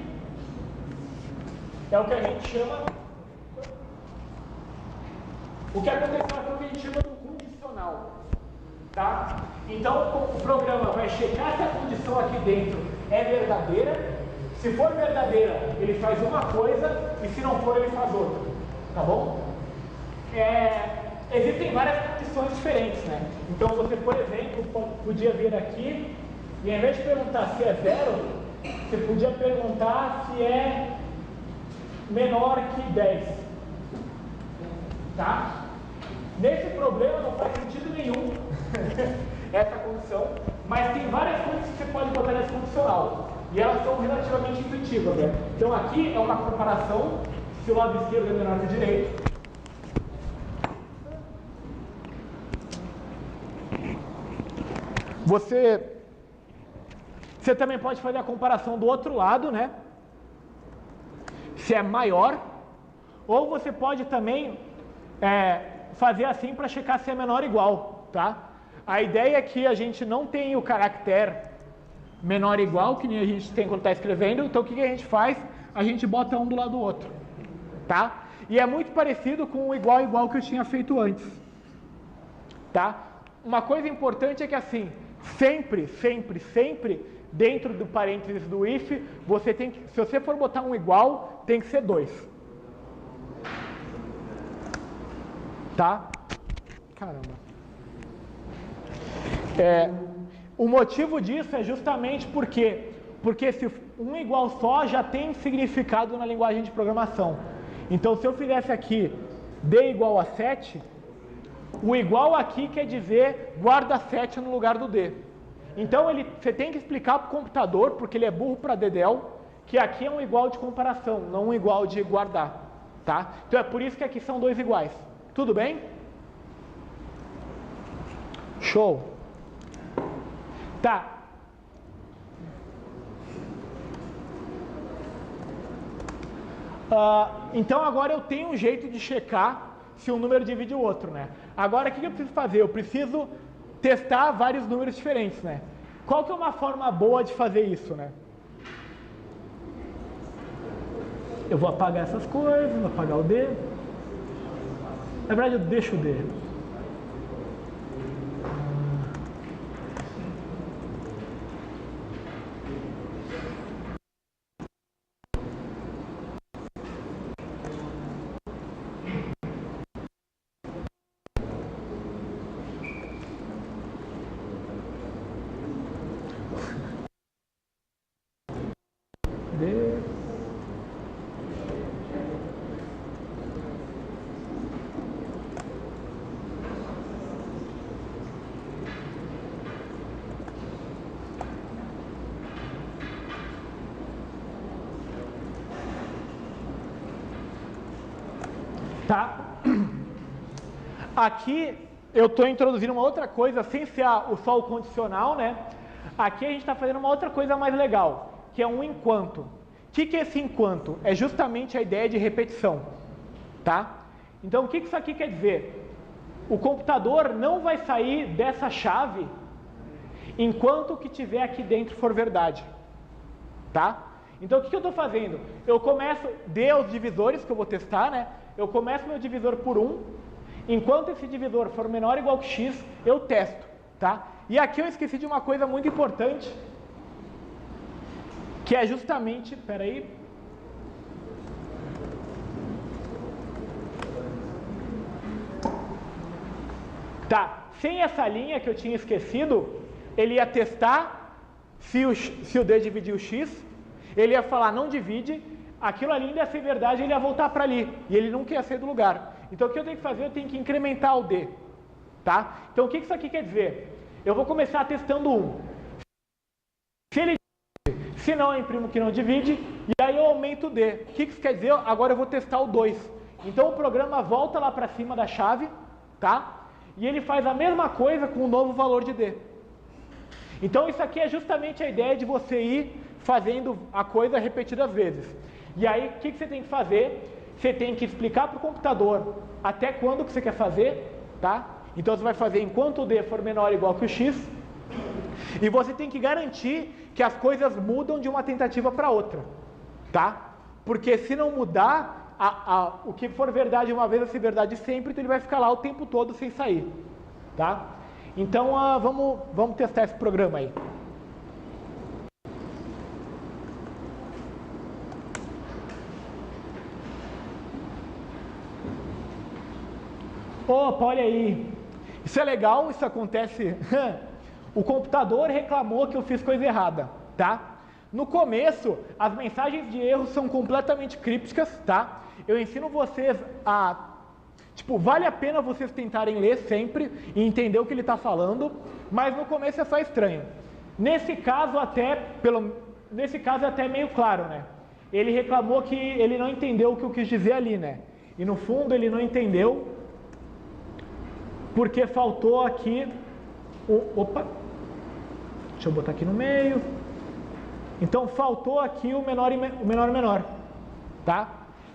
é o que a gente chama de um condicional, tá? Então o programa vai checar se a condição aqui dentro é verdadeira. Se for verdadeira, ele faz uma coisa, e se não for, ele faz outra, tá bom? Existem várias condições diferentes, né? Então você, por exemplo, podia vir aqui e ao invés de perguntar se é 0, você podia perguntar se é menor que 10. Tá? Nesse problema não faz sentido nenhum essa condição, mas tem várias coisas que você pode botar nesse condicional. E elas são relativamente intuitivas, né? Então aqui é uma comparação se o lado esquerdo é menor que o direito. Você também pode fazer a comparação do outro lado, né? Se é maior. Ou você pode também fazer assim para checar se é menor ou igual, tá? A ideia é que a gente não tem o caractere menor ou igual, que nem a gente tem quando está escrevendo. Então o que a gente faz? A gente bota um do lado do outro, tá? E é muito parecido com o igual que eu tinha feito antes, tá? Uma coisa importante é que assim, sempre dentro do parênteses do if, você tem que, se você for botar um igual, tem que ser 2. Tá? Caramba. O motivo disso é justamente porque se um igual só já tem significado na linguagem de programação. Então, se eu fizesse aqui D igual a 7, o igual aqui quer dizer guarda 7 no lugar do D. Então, você tem que explicar para o computador, porque ele é burro para dedéu, que aqui é um igual de comparação, não um igual de guardar. Tá? Então, é por isso que aqui são 2 iguais. Tudo bem? Show. Tá. Então agora eu tenho um jeito de checar se um número divide o outro, né? Agora o que eu preciso fazer? Eu preciso testar vários números diferentes, né? Qual que é uma forma boa de fazer isso, né? Eu vou apagar essas coisas, vou apagar o D. Na verdade eu deixo o D. Tá? Aqui eu estou introduzindo uma outra coisa, sem ser só o condicional, né? Aqui a gente está fazendo uma outra coisa mais legal, que é um enquanto. O que é esse enquanto? É justamente a ideia de repetição. Tá? Então o que isso aqui quer dizer? O computador não vai sair dessa chave enquanto o que tiver aqui dentro for verdade. Tá? Então o que eu estou fazendo? Eu começo, dê os divisores que eu vou testar, né? Eu começo meu divisor por 1, enquanto esse divisor for menor ou igual que x, eu testo, tá? E aqui eu esqueci de uma coisa muito importante, que é justamente, peraí, tá, sem essa linha que eu tinha esquecido, ele ia testar se o D dividir o x, ele ia falar não divide, aquilo ali ainda ia ser verdade, ele ia voltar para ali, e ele nunca ia sair do lugar. Então o que eu tenho que fazer? Eu tenho que incrementar o D. Tá? Então o que isso aqui quer dizer? Eu vou começar testando 1. Se ele divide, se não, eu imprimo que não divide, e aí eu aumento o D. O que isso quer dizer? Agora eu vou testar o 2. Então o programa volta lá para cima da chave, tá? E ele faz a mesma coisa com o novo valor de D. Então isso aqui é justamente a ideia de você ir fazendo a coisa repetidas vezes. E aí, o que você tem que fazer? Você tem que explicar para o computador até quando que você quer fazer, tá? Então você vai fazer enquanto o D for menor ou igual que o x, e você tem que garantir que as coisas mudam de uma tentativa para outra, tá? Porque se não mudar, o que for verdade uma vez vai ser verdade sempre, então ele vai ficar lá o tempo todo sem sair, tá? Então vamos testar esse programa aí. Opa, olha aí, isso é legal, isso acontece, o computador reclamou que eu fiz coisa errada, tá? No começo, as mensagens de erro são completamente crípticas, tá? Eu ensino vocês vale a pena vocês tentarem ler sempre e entender o que ele está falando, mas no começo é só estranho. Nesse caso é até meio claro, né? Ele reclamou que ele não entendeu o que eu quis dizer ali, né? E no fundo ele não entendeu porque faltou aqui deixa eu botar aqui no meio. Então faltou aqui o menor e menor, tá?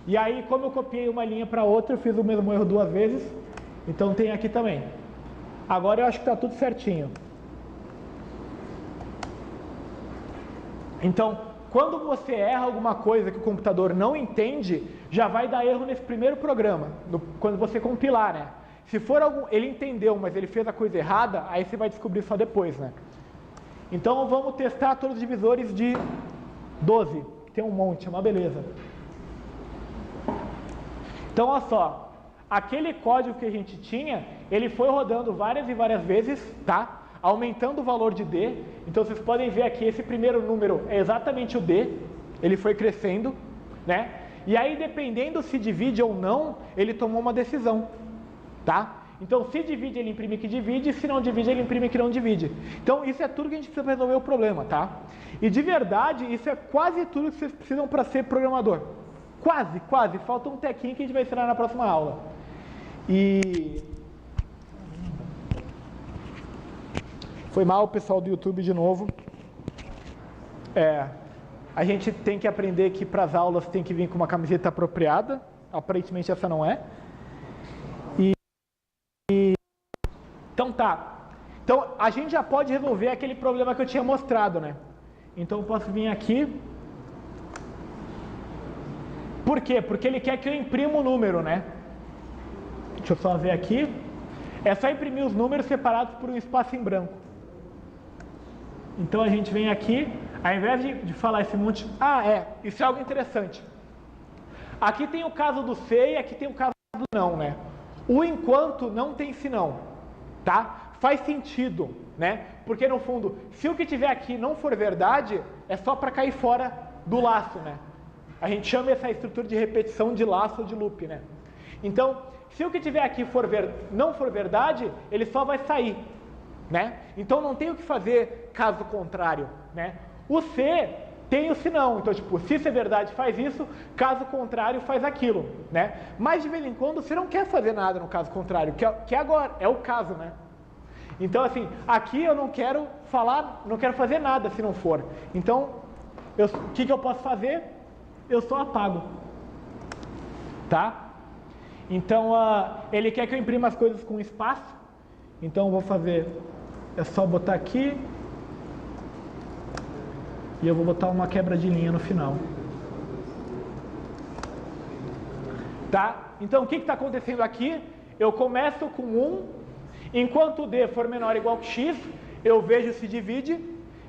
E aí, como eu copiei uma linha para outra, eu fiz o mesmo erro 2 vezes, então tem aqui também. Agora eu acho que está tudo certinho. Então, quando você erra alguma coisa que o computador não entende, já vai dar erro nesse primeiro programa, quando você compilar, né? Se for ele entendeu, mas ele fez a coisa errada, aí você vai descobrir só depois, né? Então vamos testar todos os divisores de 12. Tem um monte, é uma beleza. Então olha só, aquele código que a gente tinha, ele foi rodando várias e várias vezes, tá? Aumentando o valor de D. Então vocês podem ver aqui, esse primeiro número é exatamente o D, ele foi crescendo, né? E aí, dependendo se divide ou não, ele tomou uma decisão, tá? Então, se divide, ele imprime que divide, se não divide, ele imprime que não divide. Então, isso é tudo que a gente precisa resolver o problema, tá? E de verdade, isso é quase tudo que vocês precisam para ser programador. Quase, quase. Falta um tequinho que a gente vai ensinar na próxima aula. E... Foi mal, pessoal do YouTube, de novo. A gente tem que aprender que para as aulas tem que vir com uma camiseta apropriada. Aparentemente essa não é. Então tá. Então a gente já pode resolver aquele problema que eu tinha mostrado, né? Então eu posso vir aqui. Por quê? Porque ele quer que eu imprima o número, né? Deixa eu só ver aqui. É só imprimir os números separados por um espaço em branco. Então a gente vem aqui, ao invés de falar esse monte... isso é algo interessante. Aqui tem o caso do se e aqui tem o caso do não, né? O enquanto não tem senão, tá? Faz sentido, né? Porque no fundo, se o que tiver aqui não for verdade, é só para cair fora do laço, né? A gente chama essa estrutura de repetição de laço ou de loop, né? Então, se o que tiver aqui não for verdade, ele só vai sair, né? Então não tem o que fazer caso contrário, né? O se tem o se não, então tipo, se isso é verdade faz isso, caso contrário faz aquilo, né? Mas de vez em quando você não quer fazer nada no caso contrário, que agora é o caso, né? Então assim, aqui eu não quero fazer nada se não for. Então, o que eu posso fazer? Eu só apago, tá? Então ele quer que eu imprima as coisas com espaço, então eu vou fazer, é só botar aqui. E eu vou botar uma quebra de linha no final. Tá? Então, o que está acontecendo aqui? Eu começo com 1. Enquanto D for menor ou igual que X, eu vejo se divide.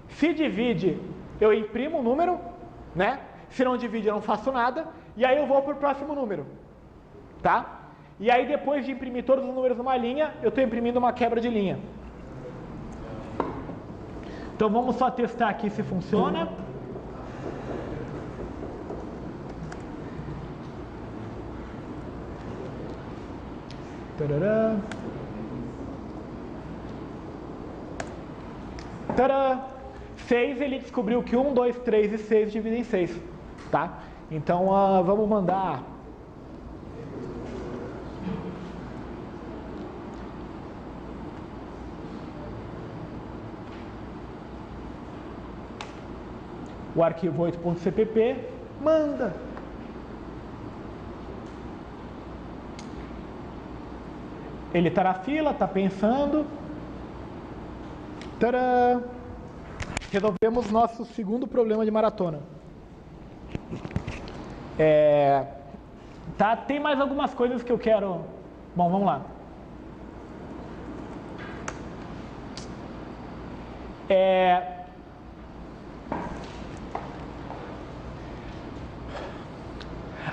Se divide, eu imprimo o número, né? Se não divide, eu não faço nada. E aí eu vou para o próximo número. Tá? E aí, depois de imprimir todos os números numa linha, eu estou imprimindo uma quebra de linha. Então vamos só testar aqui se funciona. Tarará. Tará. 6, ele descobriu que 1, 2, 3 e 6 dividem 6. Tá? Então vamos mandar... o arquivo 8.cpp, manda. Ele está na fila, está pensando. Tadã! Resolvemos nosso segundo problema de maratona. Tá, tem mais algumas coisas que eu quero... Bom, vamos lá.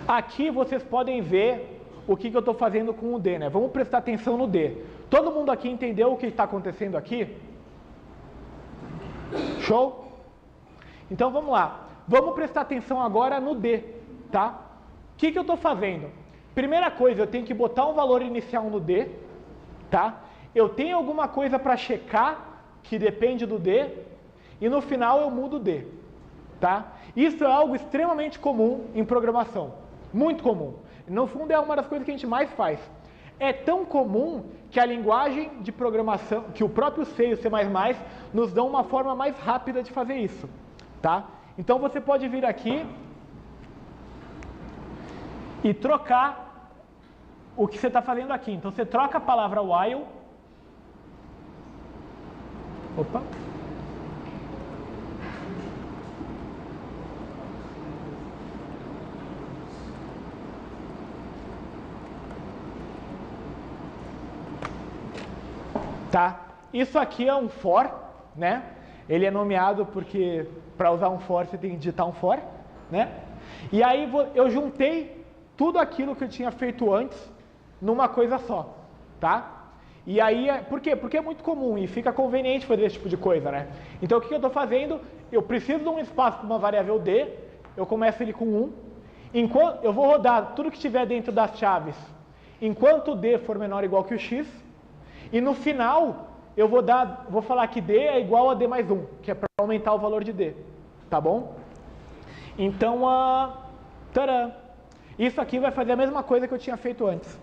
Aqui vocês podem ver o que eu estou fazendo com o D, né? Vamos prestar atenção no D. Todo mundo aqui entendeu o que está acontecendo aqui? Show? Então vamos lá. Vamos prestar atenção agora no D, tá? O que eu estou fazendo? Primeira coisa, eu tenho que botar um valor inicial no D, tá? Eu tenho alguma coisa para checar que depende do D e no final eu mudo o D, tá? Isso é algo extremamente comum em programação. Muito comum. No fundo é uma das coisas que a gente mais faz. É tão comum que a linguagem de programação, que o próprio C e o C++ nos dão uma forma mais rápida de fazer isso, tá? Então você pode vir aqui e trocar o que você está fazendo aqui. Então você troca a palavra while. Opa! Tá? Isso aqui é um for, né? Ele é nomeado porque para usar um for você tem que digitar um for, né? E aí eu juntei tudo aquilo que eu tinha feito antes numa coisa só, tá? E aí, por quê? Porque é muito comum e fica conveniente fazer esse tipo de coisa, né? Então o que eu estou fazendo? Eu preciso de um espaço para uma variável d, eu começo ele com 1, enquanto eu vou rodar tudo que estiver dentro das chaves enquanto d for menor ou igual que o x, e no final eu vou falar que d é igual a d mais 1, que é para aumentar o valor de d, tá bom? Então, tcharam! Isso aqui vai fazer a mesma coisa que eu tinha feito antes.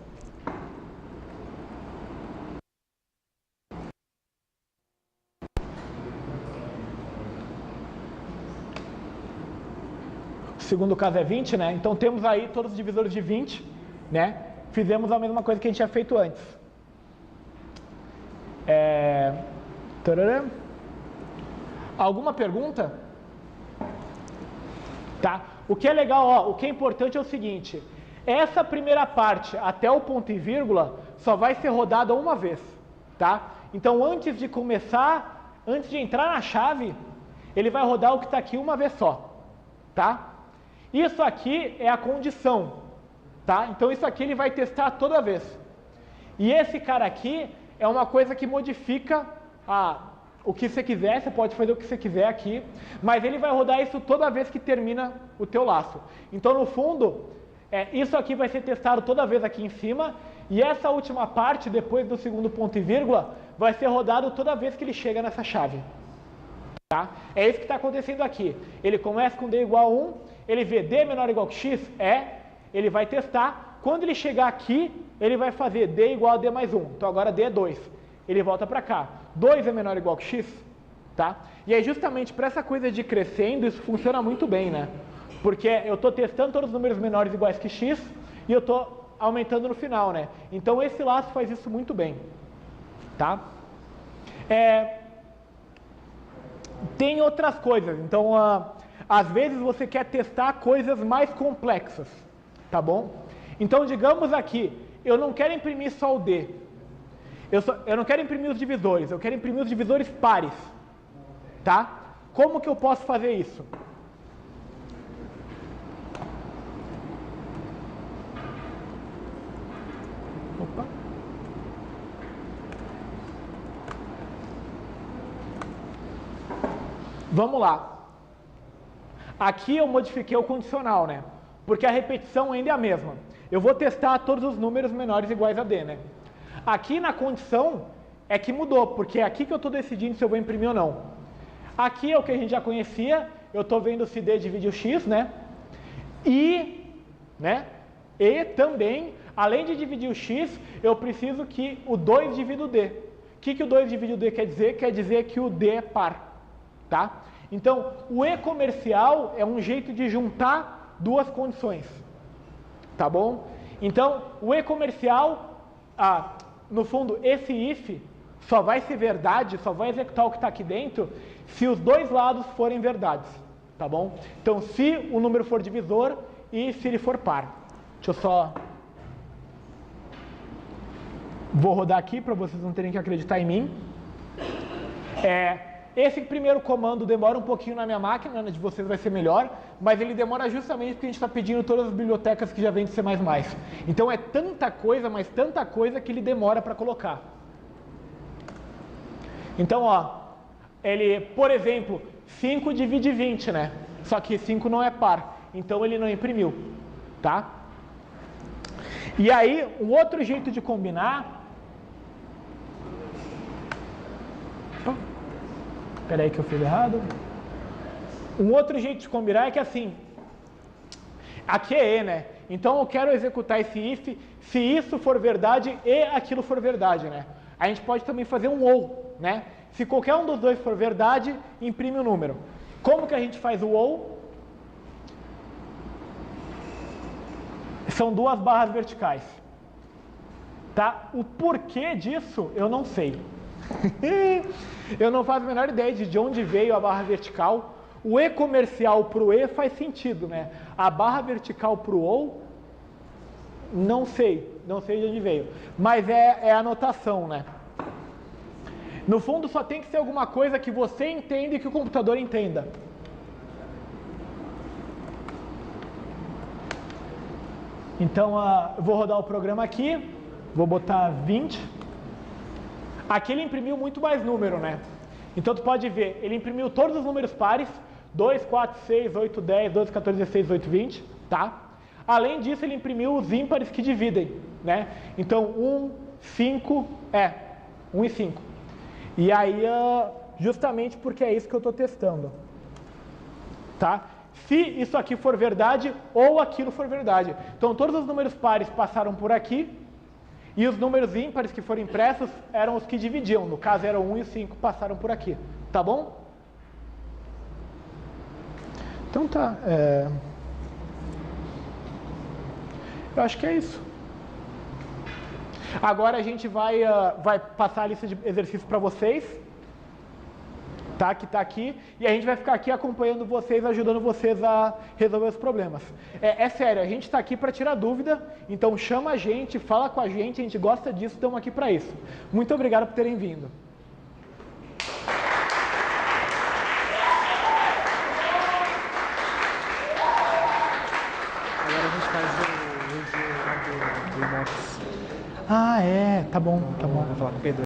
O segundo caso é 20, né? Então temos aí todos os divisores de 20, né? Fizemos a mesma coisa que a gente tinha feito antes. Tcharam! Alguma pergunta? Tá? O que é legal, ó, o que é importante é o seguinte, essa primeira parte até o ponto e vírgula só vai ser rodada uma vez, tá? Então antes de começar, antes de entrar na chave, ele vai rodar o que está aqui uma vez só, tá? Isso aqui é a condição, tá? Então isso aqui ele vai testar toda vez. E esse cara aqui é uma coisa que modifica o que você quiser, você pode fazer o que você quiser aqui, mas ele vai rodar isso toda vez que termina o teu laço. Então, no fundo, isso aqui vai ser testado toda vez aqui em cima, e essa última parte, depois do segundo ponto e vírgula, vai ser rodado toda vez que ele chega nessa chave. Tá? É isso que está acontecendo aqui. Ele começa com d igual a 1, ele vê d menor ou igual que x, ele vai testar. Quando ele chegar aqui, ele vai fazer d igual a d mais 1. Então, agora d é 2. Ele volta para cá. 2 é menor ou igual que x, tá? E aí justamente para essa coisa de crescendo, isso funciona muito bem, né? Porque eu estou testando todos os números menores iguais que x e eu estou aumentando no final, né? Então esse laço faz isso muito bem, tá? Tem outras coisas, então às vezes você quer testar coisas mais complexas, tá bom? Então digamos aqui, eu não quero imprimir só o d, eu não quero imprimir os divisores, eu quero imprimir os divisores pares, tá? Como que eu posso fazer isso? Opa. Vamos lá. Aqui eu modifiquei o condicional, né? Porque a repetição ainda é a mesma. Eu vou testar todos os números menores iguais a d, né? Aqui na condição é que mudou, porque é aqui que eu estou decidindo se eu vou imprimir ou não. Aqui é o que a gente já conhecia, eu estou vendo se d divide o x, né? E também, além de dividir o x, eu preciso que o 2 divida o d. O que o 2 divide o d quer dizer? Quer dizer que o d é par, tá? Então, o e comercial é um jeito de juntar duas condições, tá bom? Então, o e comercial, no fundo, esse if só vai ser verdade, só vai executar o que está aqui dentro, se os dois lados forem verdades, tá bom? Então, se o número for divisor e se ele for par. Deixa eu só... Vou rodar aqui para vocês não terem que acreditar em mim. Esse primeiro comando demora um pouquinho na minha máquina, de vocês vai ser melhor, mas ele demora justamente porque a gente está pedindo todas as bibliotecas que já vêm de C++. Então é tanta coisa, mas tanta coisa que ele demora para colocar. Então, ele, por exemplo, 5 divide 20, né? Só que 5 não é par, então ele não imprimiu, tá? E aí, um outro jeito de combinar... Espera aí que eu fiz errado. Um outro jeito de combinar é que assim, aqui é e, né? Então eu quero executar esse if se isso for verdade e aquilo for verdade, né? A gente pode também fazer um ou, né? Se qualquer um dos dois for verdade, imprime o número. Como que a gente faz o ou? São duas barras verticais. Tá? O porquê disso eu não sei. Eu não faço a menor ideia de onde veio a barra vertical. O e comercial para o e faz sentido, né? A barra vertical para o ou, não sei de onde veio. Mas é a anotação, né? No fundo, só tem que ser alguma coisa que você entenda e que o computador entenda. Então, eu vou rodar o programa aqui, vou botar 20. Aqui ele imprimiu muito mais número, né? Então, tu pode ver, ele imprimiu todos os números pares, 2, 4, 6, 8, 10, 12, 14, 16, 18, 20, tá? Além disso, ele imprimiu os ímpares que dividem, né? Então, 1, 5, 1 e 5. E aí, justamente porque é isso que eu estou testando, tá? Se isso aqui for verdade ou aquilo for verdade. Então, todos os números pares passaram por aqui e os números ímpares que foram impressos eram os que dividiam. No caso, eram 1 e 5, passaram por aqui. Tá bom? Então tá. Eu acho que é isso. Agora a gente vai passar a lista de exercícios para vocês, tá? Que está aqui. E a gente vai ficar aqui acompanhando vocês, ajudando vocês a resolver os problemas. É sério, a gente está aqui para tirar dúvida, então chama a gente, fala com a gente gosta disso, estamos aqui para isso. Muito obrigado por terem vindo. Agora a gente faz o review do Inox. Tá bom. Vou falar com o Pedro.